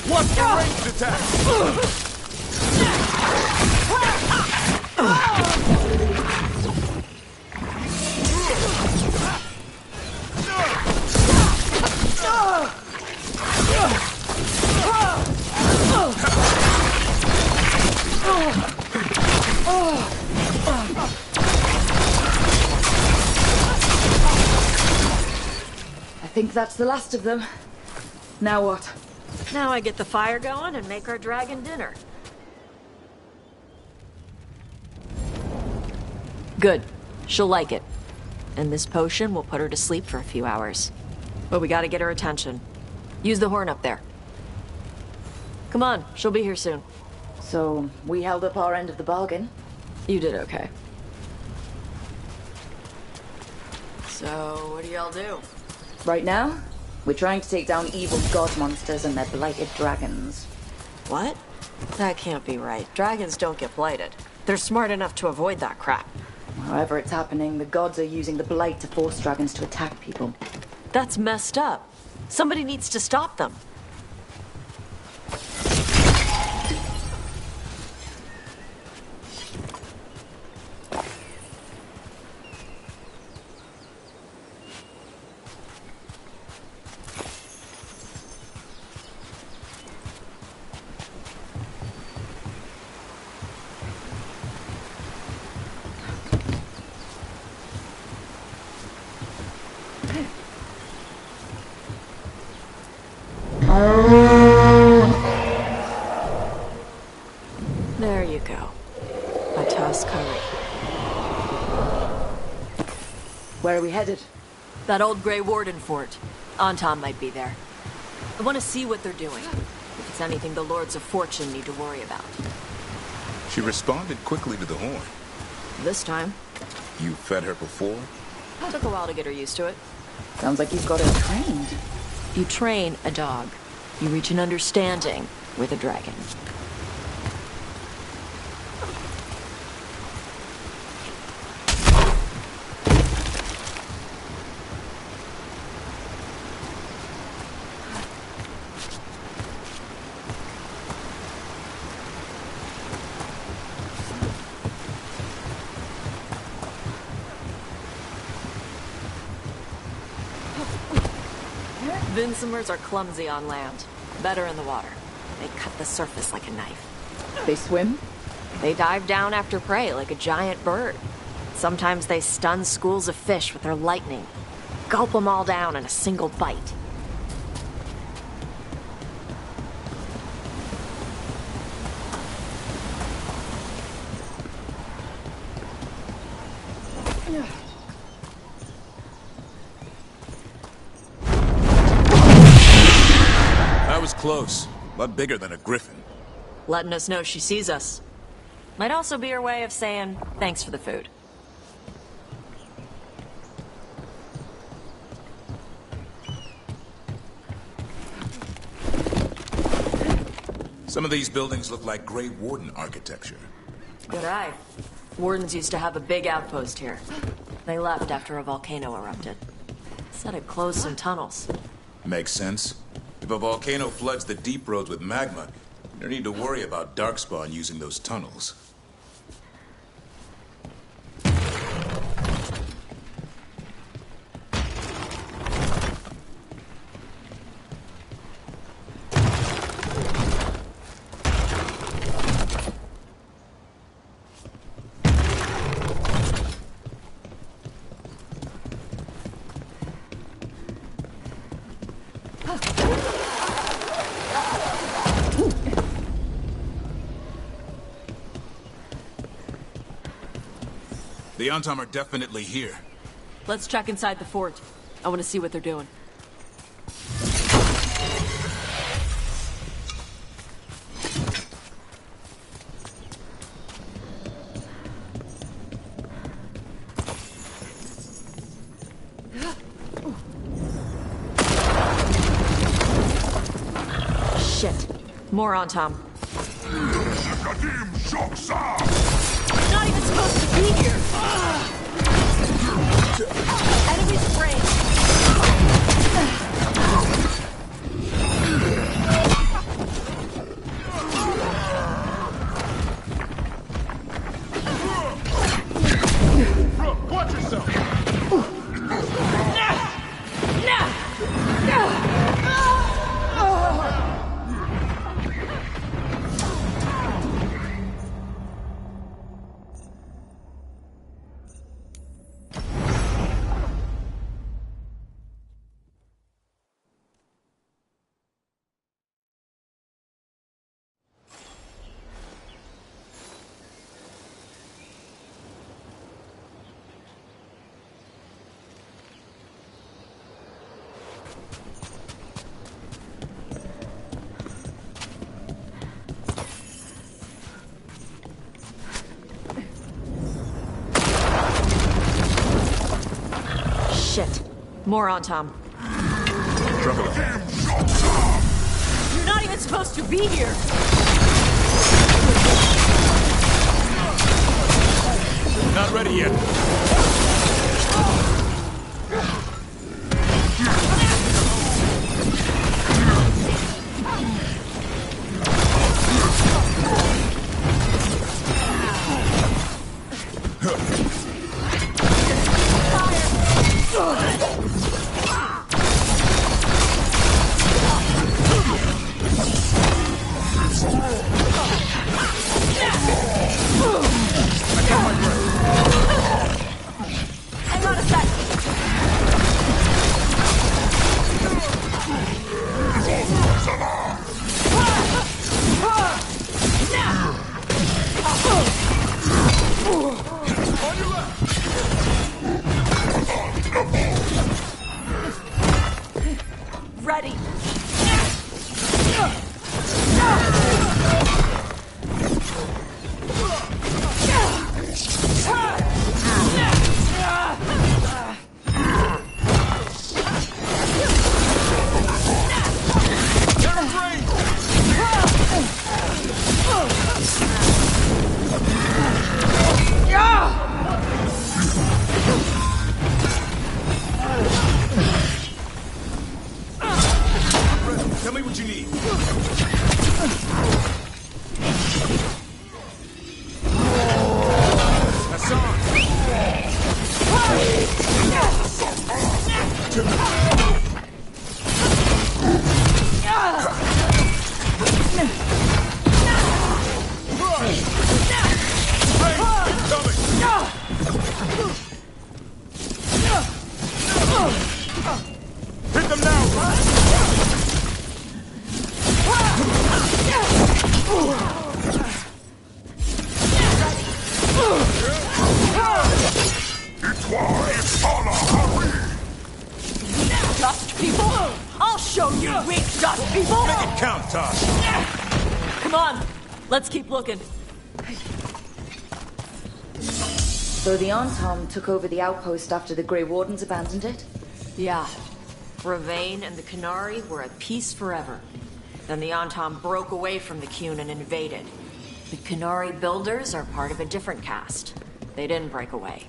What's the ranged attack? I think that's the last of them. Now what? Now I get the fire going and make our dragon dinner. Good. She'll like it. And this potion will put her to sleep for a few hours. But we gotta get her attention. Use the horn up there. Come on, she'll be here soon. So, we held up our end of the bargain. You did okay. So, what do y'all do? Right now, we're trying to take down evil god monsters and their blighted dragons. What? That can't be right. Dragons don't get blighted. They're smart enough to avoid that crap. However it's happening, the gods are using the blight to force dragons to attack people. That's messed up. Somebody needs to stop them. There you go. A tossed curry. Where are we headed? That old Grey Warden fort. Anton might be there. I want to see what they're doing. If it's anything the Lords of Fortune need to worry about. She responded quickly to the horn. This time. You fed her before? Took a while to get her used to it. Sounds like you've got her trained. You train a dog. You reach an understanding with a dragon. Vincimers are clumsy on land, better in the water. They cut the surface like a knife. They swim? They dive down after prey like a giant bird. Sometimes they stun schools of fish with their lightning. Gulp them all down in a single bite. That was close. A lot bigger than a griffin. Letting us know she sees us. Might also be her way of saying thanks for the food. Some of these buildings look like Grey Warden architecture. Good eye. Wardens used to have a big outpost here. They left after a volcano erupted. Said it closed some tunnels. Makes sense. If a volcano floods the deep roads with magma, you don't need to worry about Darkspawn using those tunnels. The Antam are definitely here. Let's check inside the fort. I want to see what they're doing. Shit. More Antam. Not even supposed to be here! Enemy spraying! Rook, watch yourself! Shit. More Antam. Trouble. You're not even supposed to be here! Not ready yet. Ready! Dust people? I'll show you, weak dust people! Make it count, Tosh! Come on, let's keep looking. So the Antom took over the outpost after the Grey Wardens abandoned it? Yeah. Ravane and the Canary were at peace forever. Then the Antom broke away from the Qun and invaded. The Canary builders are part of a different caste. They didn't break away.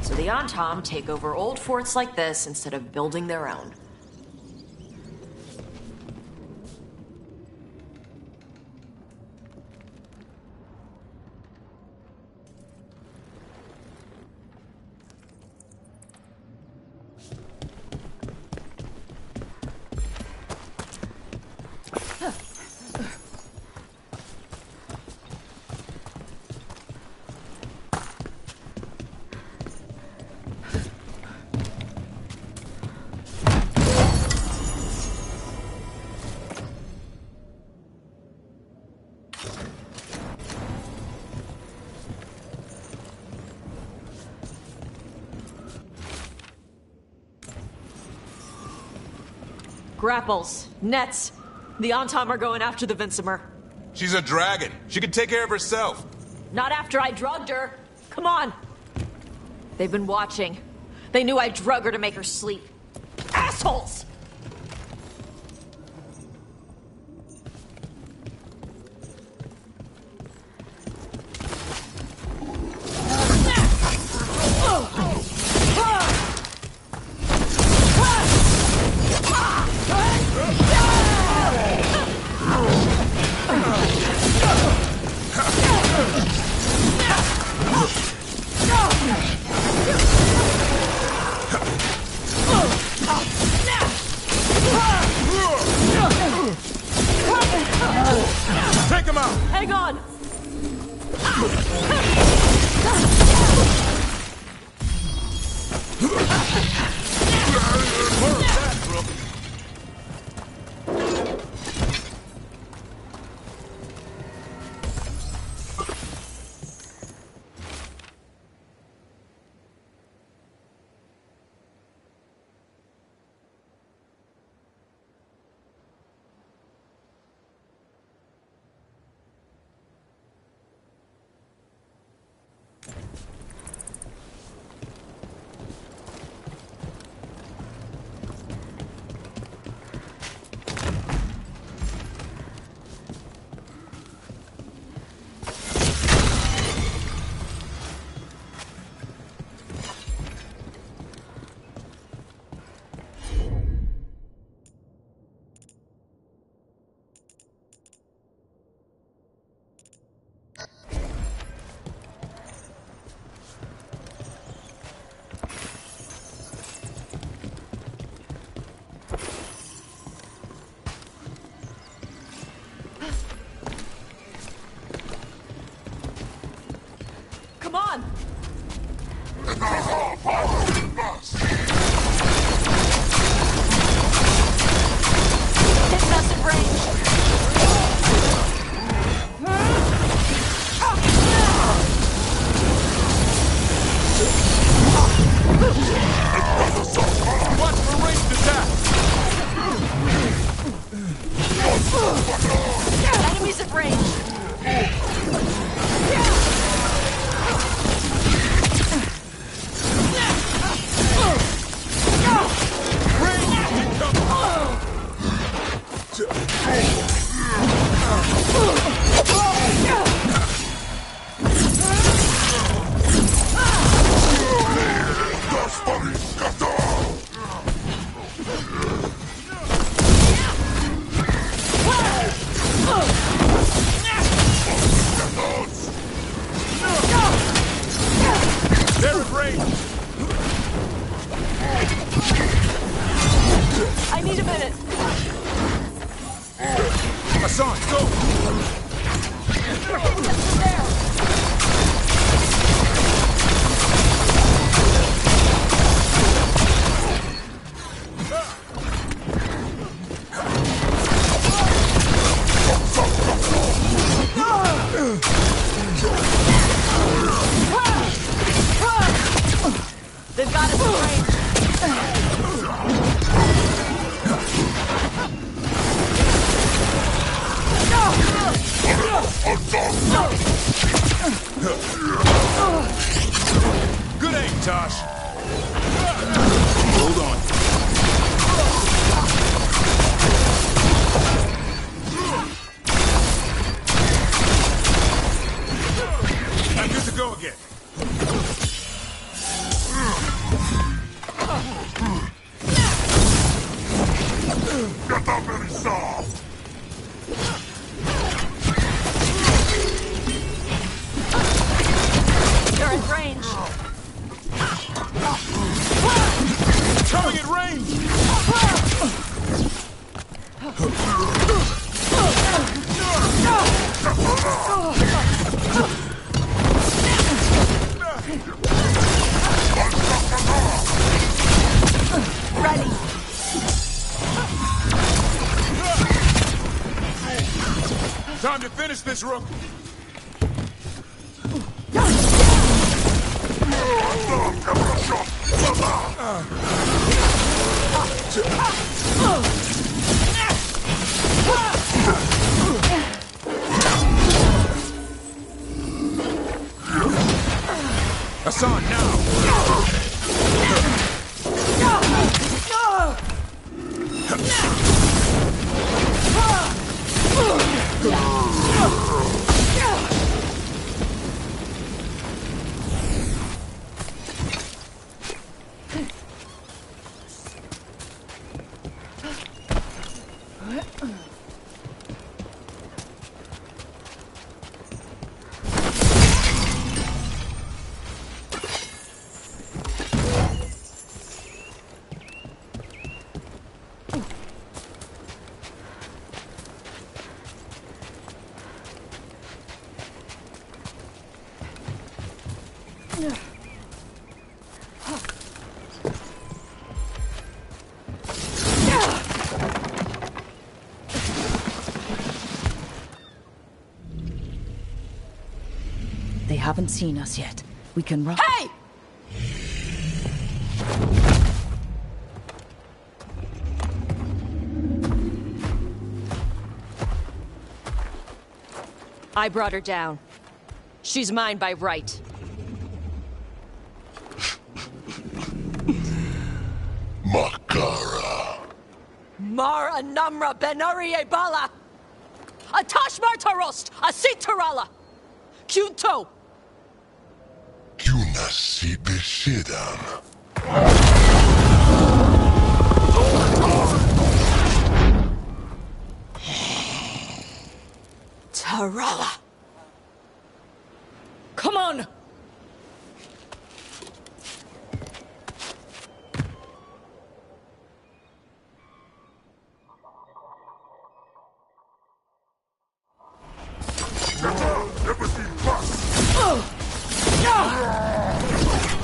So the Antom take over old forts like this instead of building their own. Grapples, nets. The Antom are going after the Vinsimer. She's a dragon. She can take care of herself. Not after I drugged her. Come on. They've been watching. They knew I drug her to make her sleep. Assholes! Take him out! Hang on! Come on! Hitting us at range! Watch for ranged attack! Enemies at range! Tosh. Hold on. I'm good to go again. Get that very soft! You're in range. Coming at range! Ready. Time to finish this, Rook. Hassan, now! They haven't seen us yet. We can run. Hey! I brought her down. She's mine by right. Makara. Mar Anamra Benari Bala! Atash Martarost! Asit Tarala! Kunto! Kuna Sibisidan. Tarala! Come on!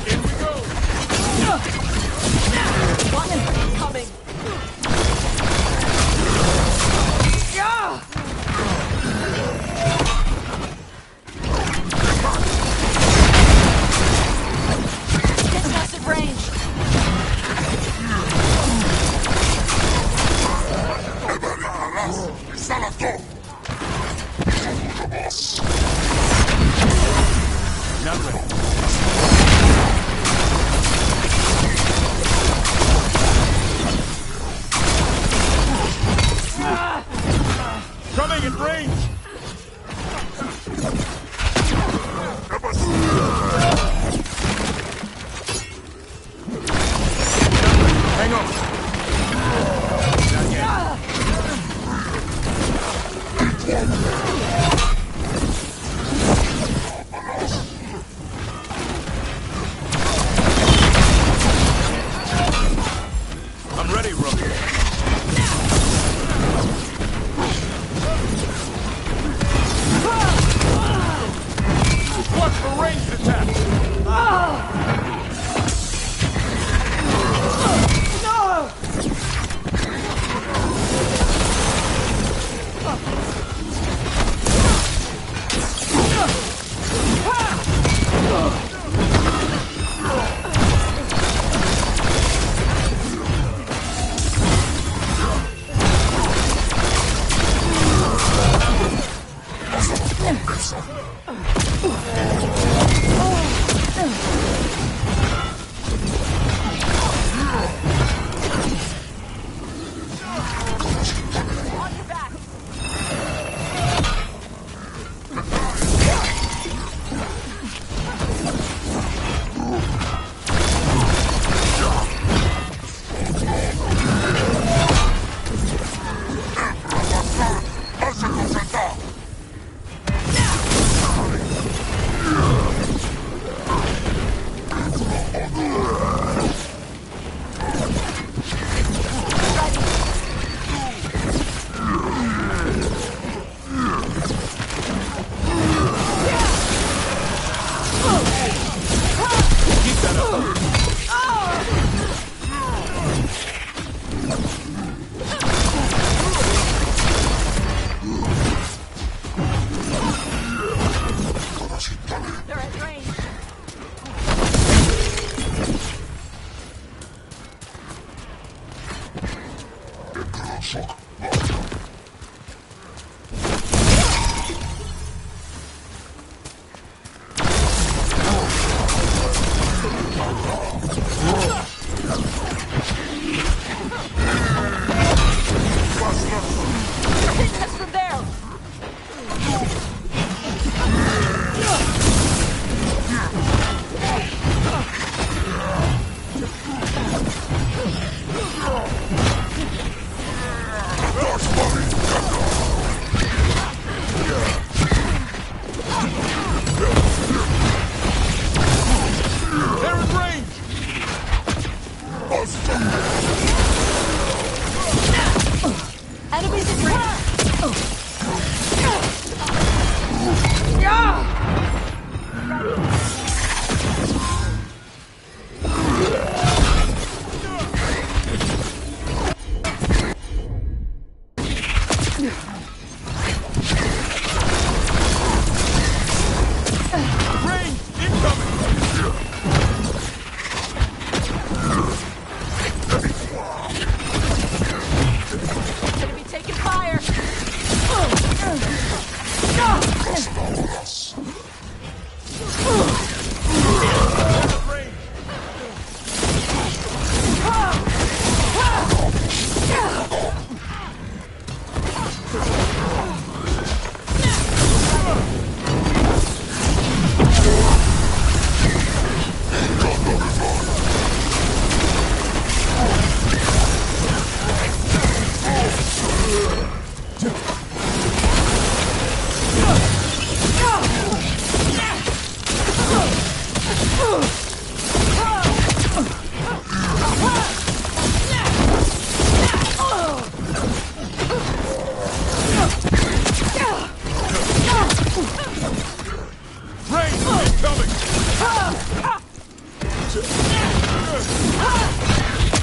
In we go! One coming!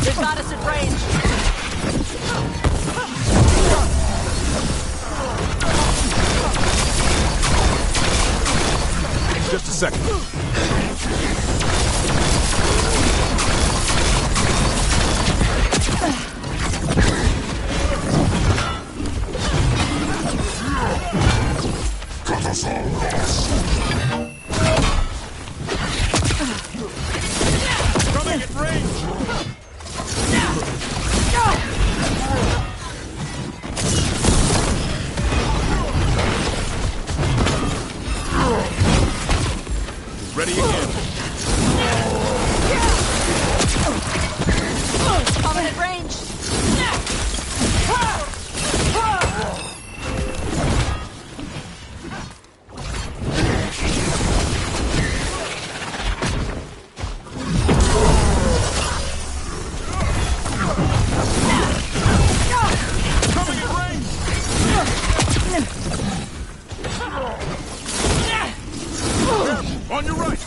They've got us at range. Just a second. Coming at range! Ready again. Coming at range. On your right.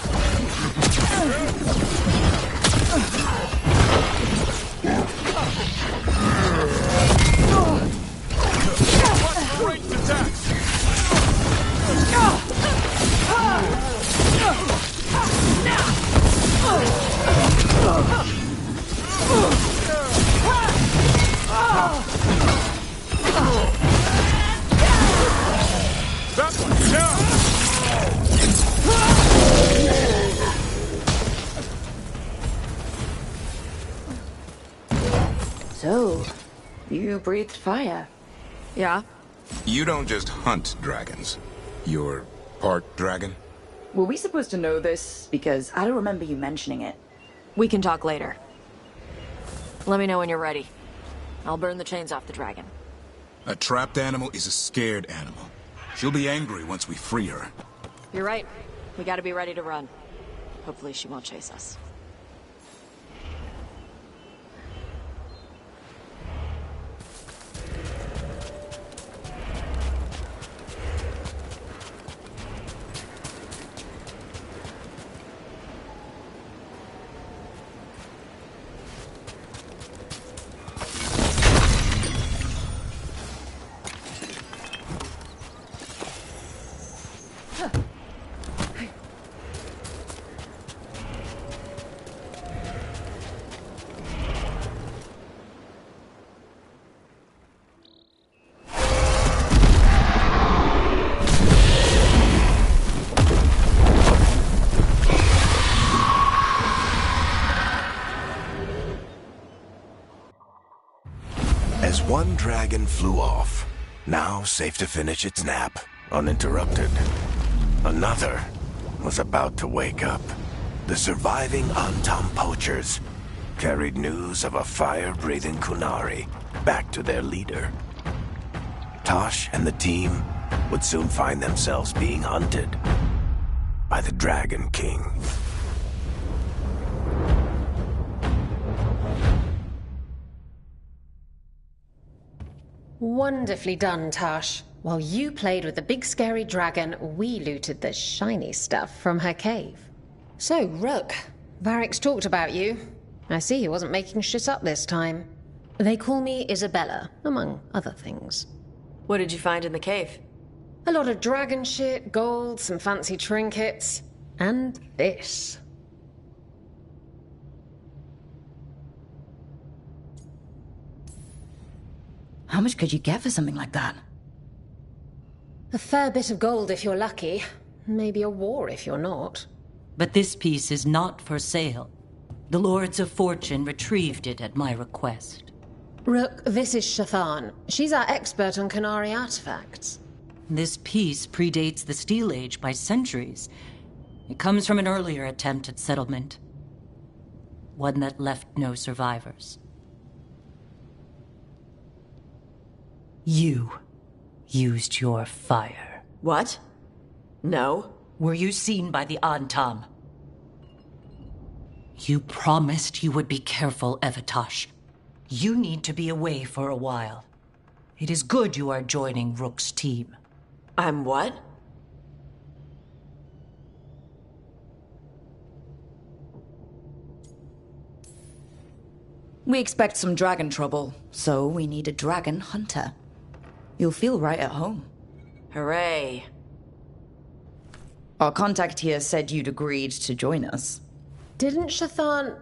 Ranged attacks. That one's down. So, you breathed fire. Yeah. You don't just hunt dragons. You're part dragon? were we supposed to know this? Because I don't remember you mentioning it. We can talk later. Let me know when you're ready. I'll burn the chains off the dragon. A trapped animal is a scared animal. She'll be angry once we free her. You're right. We gotta be ready to run. Hopefully she won't chase us. As one dragon flew off, now safe to finish its nap, uninterrupted, another was about to wake up. The surviving Antam poachers carried news of a fire-breathing Kunari back to their leader. Tosh and the team would soon find themselves being hunted by the Dragon King. Wonderfully done, Tosh. While you played with the big scary dragon, we looted the shiny stuff from her cave. So, Rook, Varric's talked about you. I see he wasn't making shit up this time. They call me Isabella, among other things. What did you find in the cave? A lot of dragon shit, gold, some fancy trinkets, and this. How much could you get for something like that? A fair bit of gold if you're lucky. Maybe a war if you're not. But this piece is not for sale. The Lords of Fortune retrieved it at my request. Rook, this is Shathan. She's our expert on Kunari artifacts. This piece predates the Steel Age by centuries. It comes from an earlier attempt at settlement. One that left no survivors. You used your fire. What? No. Were you seen by the Antam? You promised you would be careful, Evatosh. You need to be away for a while. It is good you are joining Rook's team. I'm what? We expect some dragon trouble, so we need a dragon hunter. You'll feel right at home. Hooray. Our contact here said you'd agreed to join us. Didn't Shathan...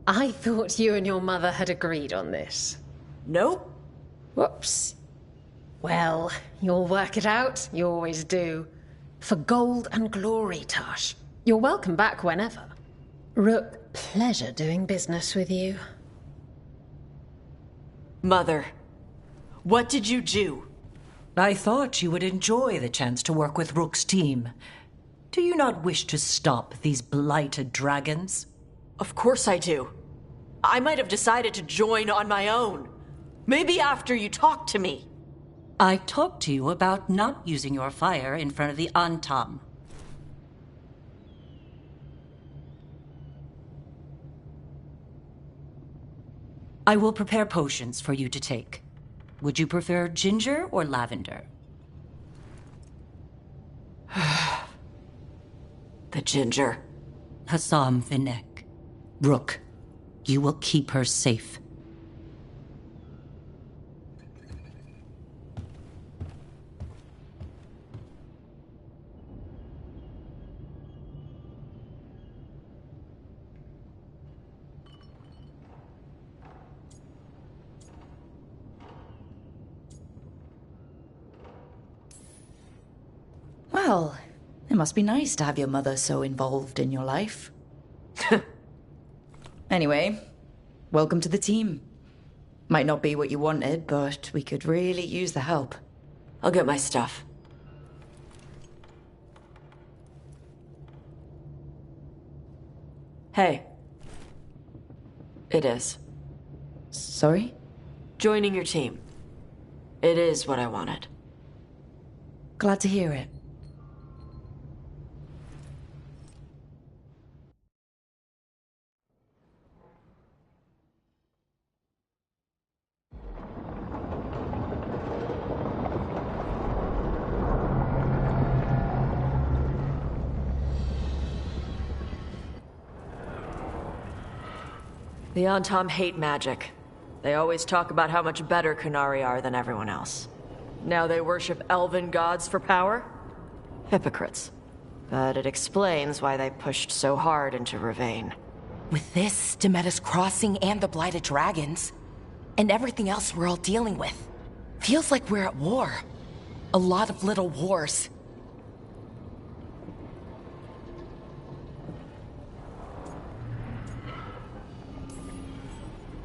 I thought you and your mother had agreed on this. Nope. Whoops. Well, you'll work it out. You always do. For gold and glory, Tosh. You're welcome back whenever. Rook, pleasure doing business with you. Mother, what did you do? I thought you would enjoy the chance to work with Rook's team. Do you not wish to stop these blighted dragons? Of course I do. I might have decided to join on my own. Maybe after you talked to me. I talked to you about not using your fire in front of the Antam. I will prepare potions for you to take. Would you prefer ginger or lavender? The ginger. Hassam Vinek. Rook, you will keep her safe. Well, it must be nice to have your mother so involved in your life. Anyway, welcome to the team. Might not be what you wanted, but we could really use the help. I'll get my stuff. Hey. It is. Sorry? Joining your team. It is what I wanted. Glad to hear it. The Antom hate magic. They always talk about how much better Qunari are than everyone else. Now they worship elven gods for power? Hypocrites. But it explains why they pushed so hard into Ravane. With this, Demeter's Crossing and the Blighted Dragons, and everything else we're all dealing with, feels like we're at war. A lot of little wars.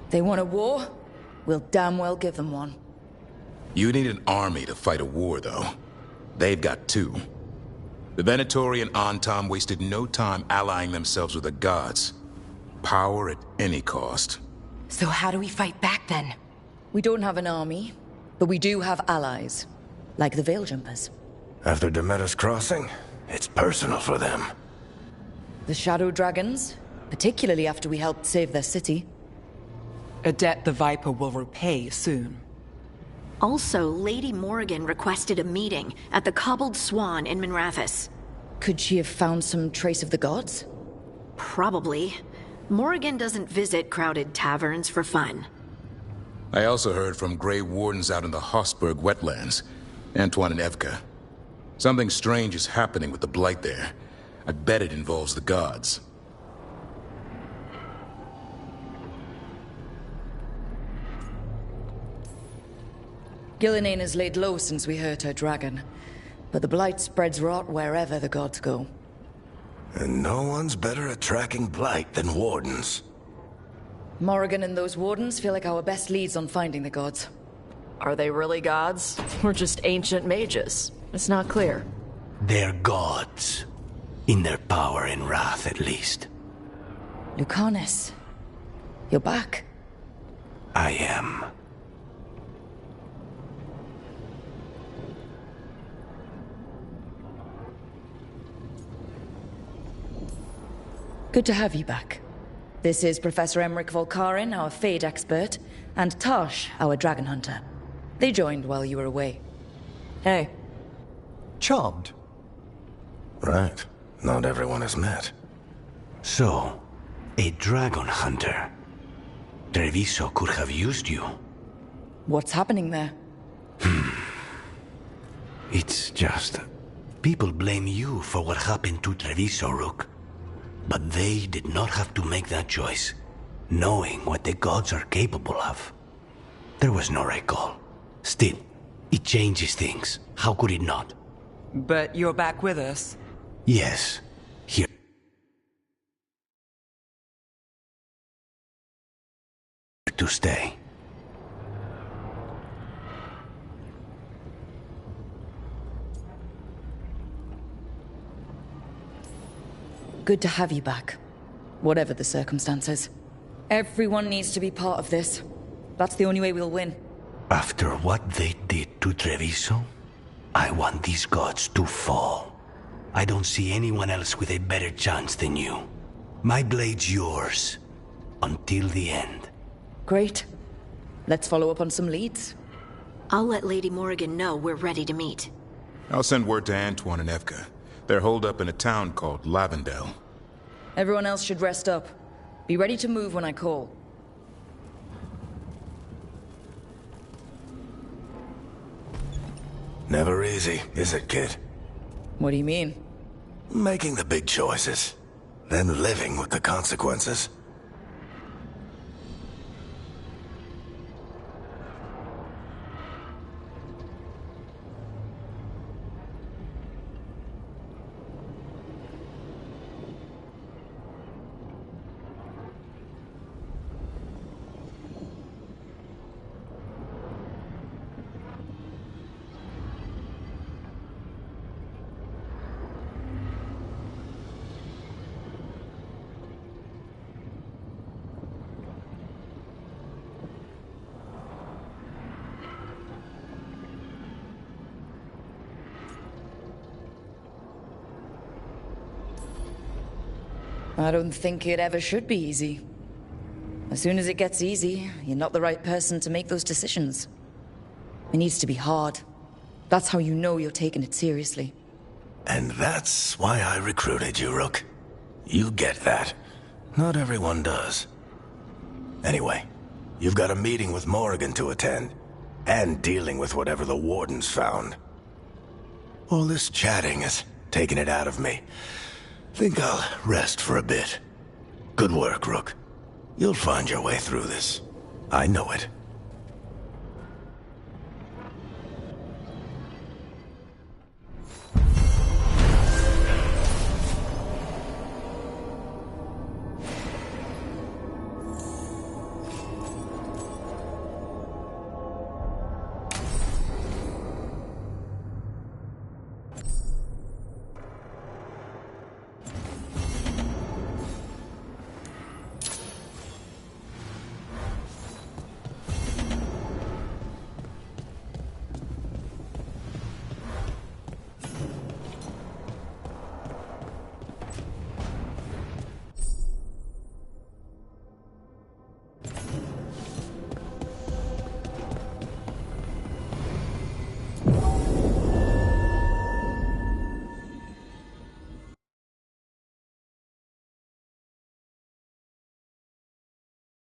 They want a war? We'll damn well give them one. You need an army to fight a war, though. They've got two. The Venatori and Antom wasted no time allying themselves with the gods. Power at any cost. So how do we fight back then? We don't have an army, but we do have allies. Like the Veil Jumpers. After Demeter's Crossing, it's personal for them. The Shadow Dragons, particularly after we helped save their city. A debt the Viper will repay soon. Also, Lady Morrigan requested a meeting at the Cobbled Swan in Minrathous. Could she have found some trace of the gods? Probably. Morrigan doesn't visit crowded taverns for fun. I also heard from Grey Wardens out in the Hossberg wetlands, Antoine and Evka. Something strange is happening with the Blight there. I bet it involves the gods. Gillinane has laid low since we hurt her dragon, but the Blight spreads rot wherever the gods go. And no one's better at tracking Blight than Wardens. Morrigan and those Wardens feel like our best leads on finding the gods. Are they really gods? Or just ancient mages? It's not clear. They're gods. In their power and wrath, at least. Lucanus, you're back. I am. Good to have you back. This is Professor Emmerich Volkarin, our Fade expert, and Tosh, our dragon hunter. They joined while you were away. Hey. Charmed. Right. Not everyone has met. So, a dragon hunter. Treviso could have used you. What's happening there? It's just... people blame you for what happened to Treviso, Rook. But they did not have to make that choice, knowing what the gods are capable of. There was no recall. Still, it changes things. How could it not? But you're back with us. Yes. Here. To stay. Good to have you back. Whatever the circumstances. Everyone needs to be part of this. That's the only way we'll win. After what they did to Treviso, I want these gods to fall. I don't see anyone else with a better chance than you. My blade's yours. Until the end. Great. Let's follow up on some leads. I'll let Lady Morrigan know we're ready to meet. I'll send word to Antoine and Evka. They're holed up in a town called Lavendel. Everyone else should rest up. Be ready to move when I call. Never easy, is it, kid? What do you mean? Making the big choices, then living with the consequences. I don't think it ever should be easy. As soon as it gets easy, you're not the right person to make those decisions. It needs to be hard. That's how you know you're taking it seriously. And that's why I recruited you, Rook. You get that. Not everyone does. Anyway, you've got a meeting with Morrigan to attend, and dealing with whatever the Warden's found. All this chatting is taking it out of me. Think I'll rest for a bit. Good work, Rook. You'll find your way through this. I know it.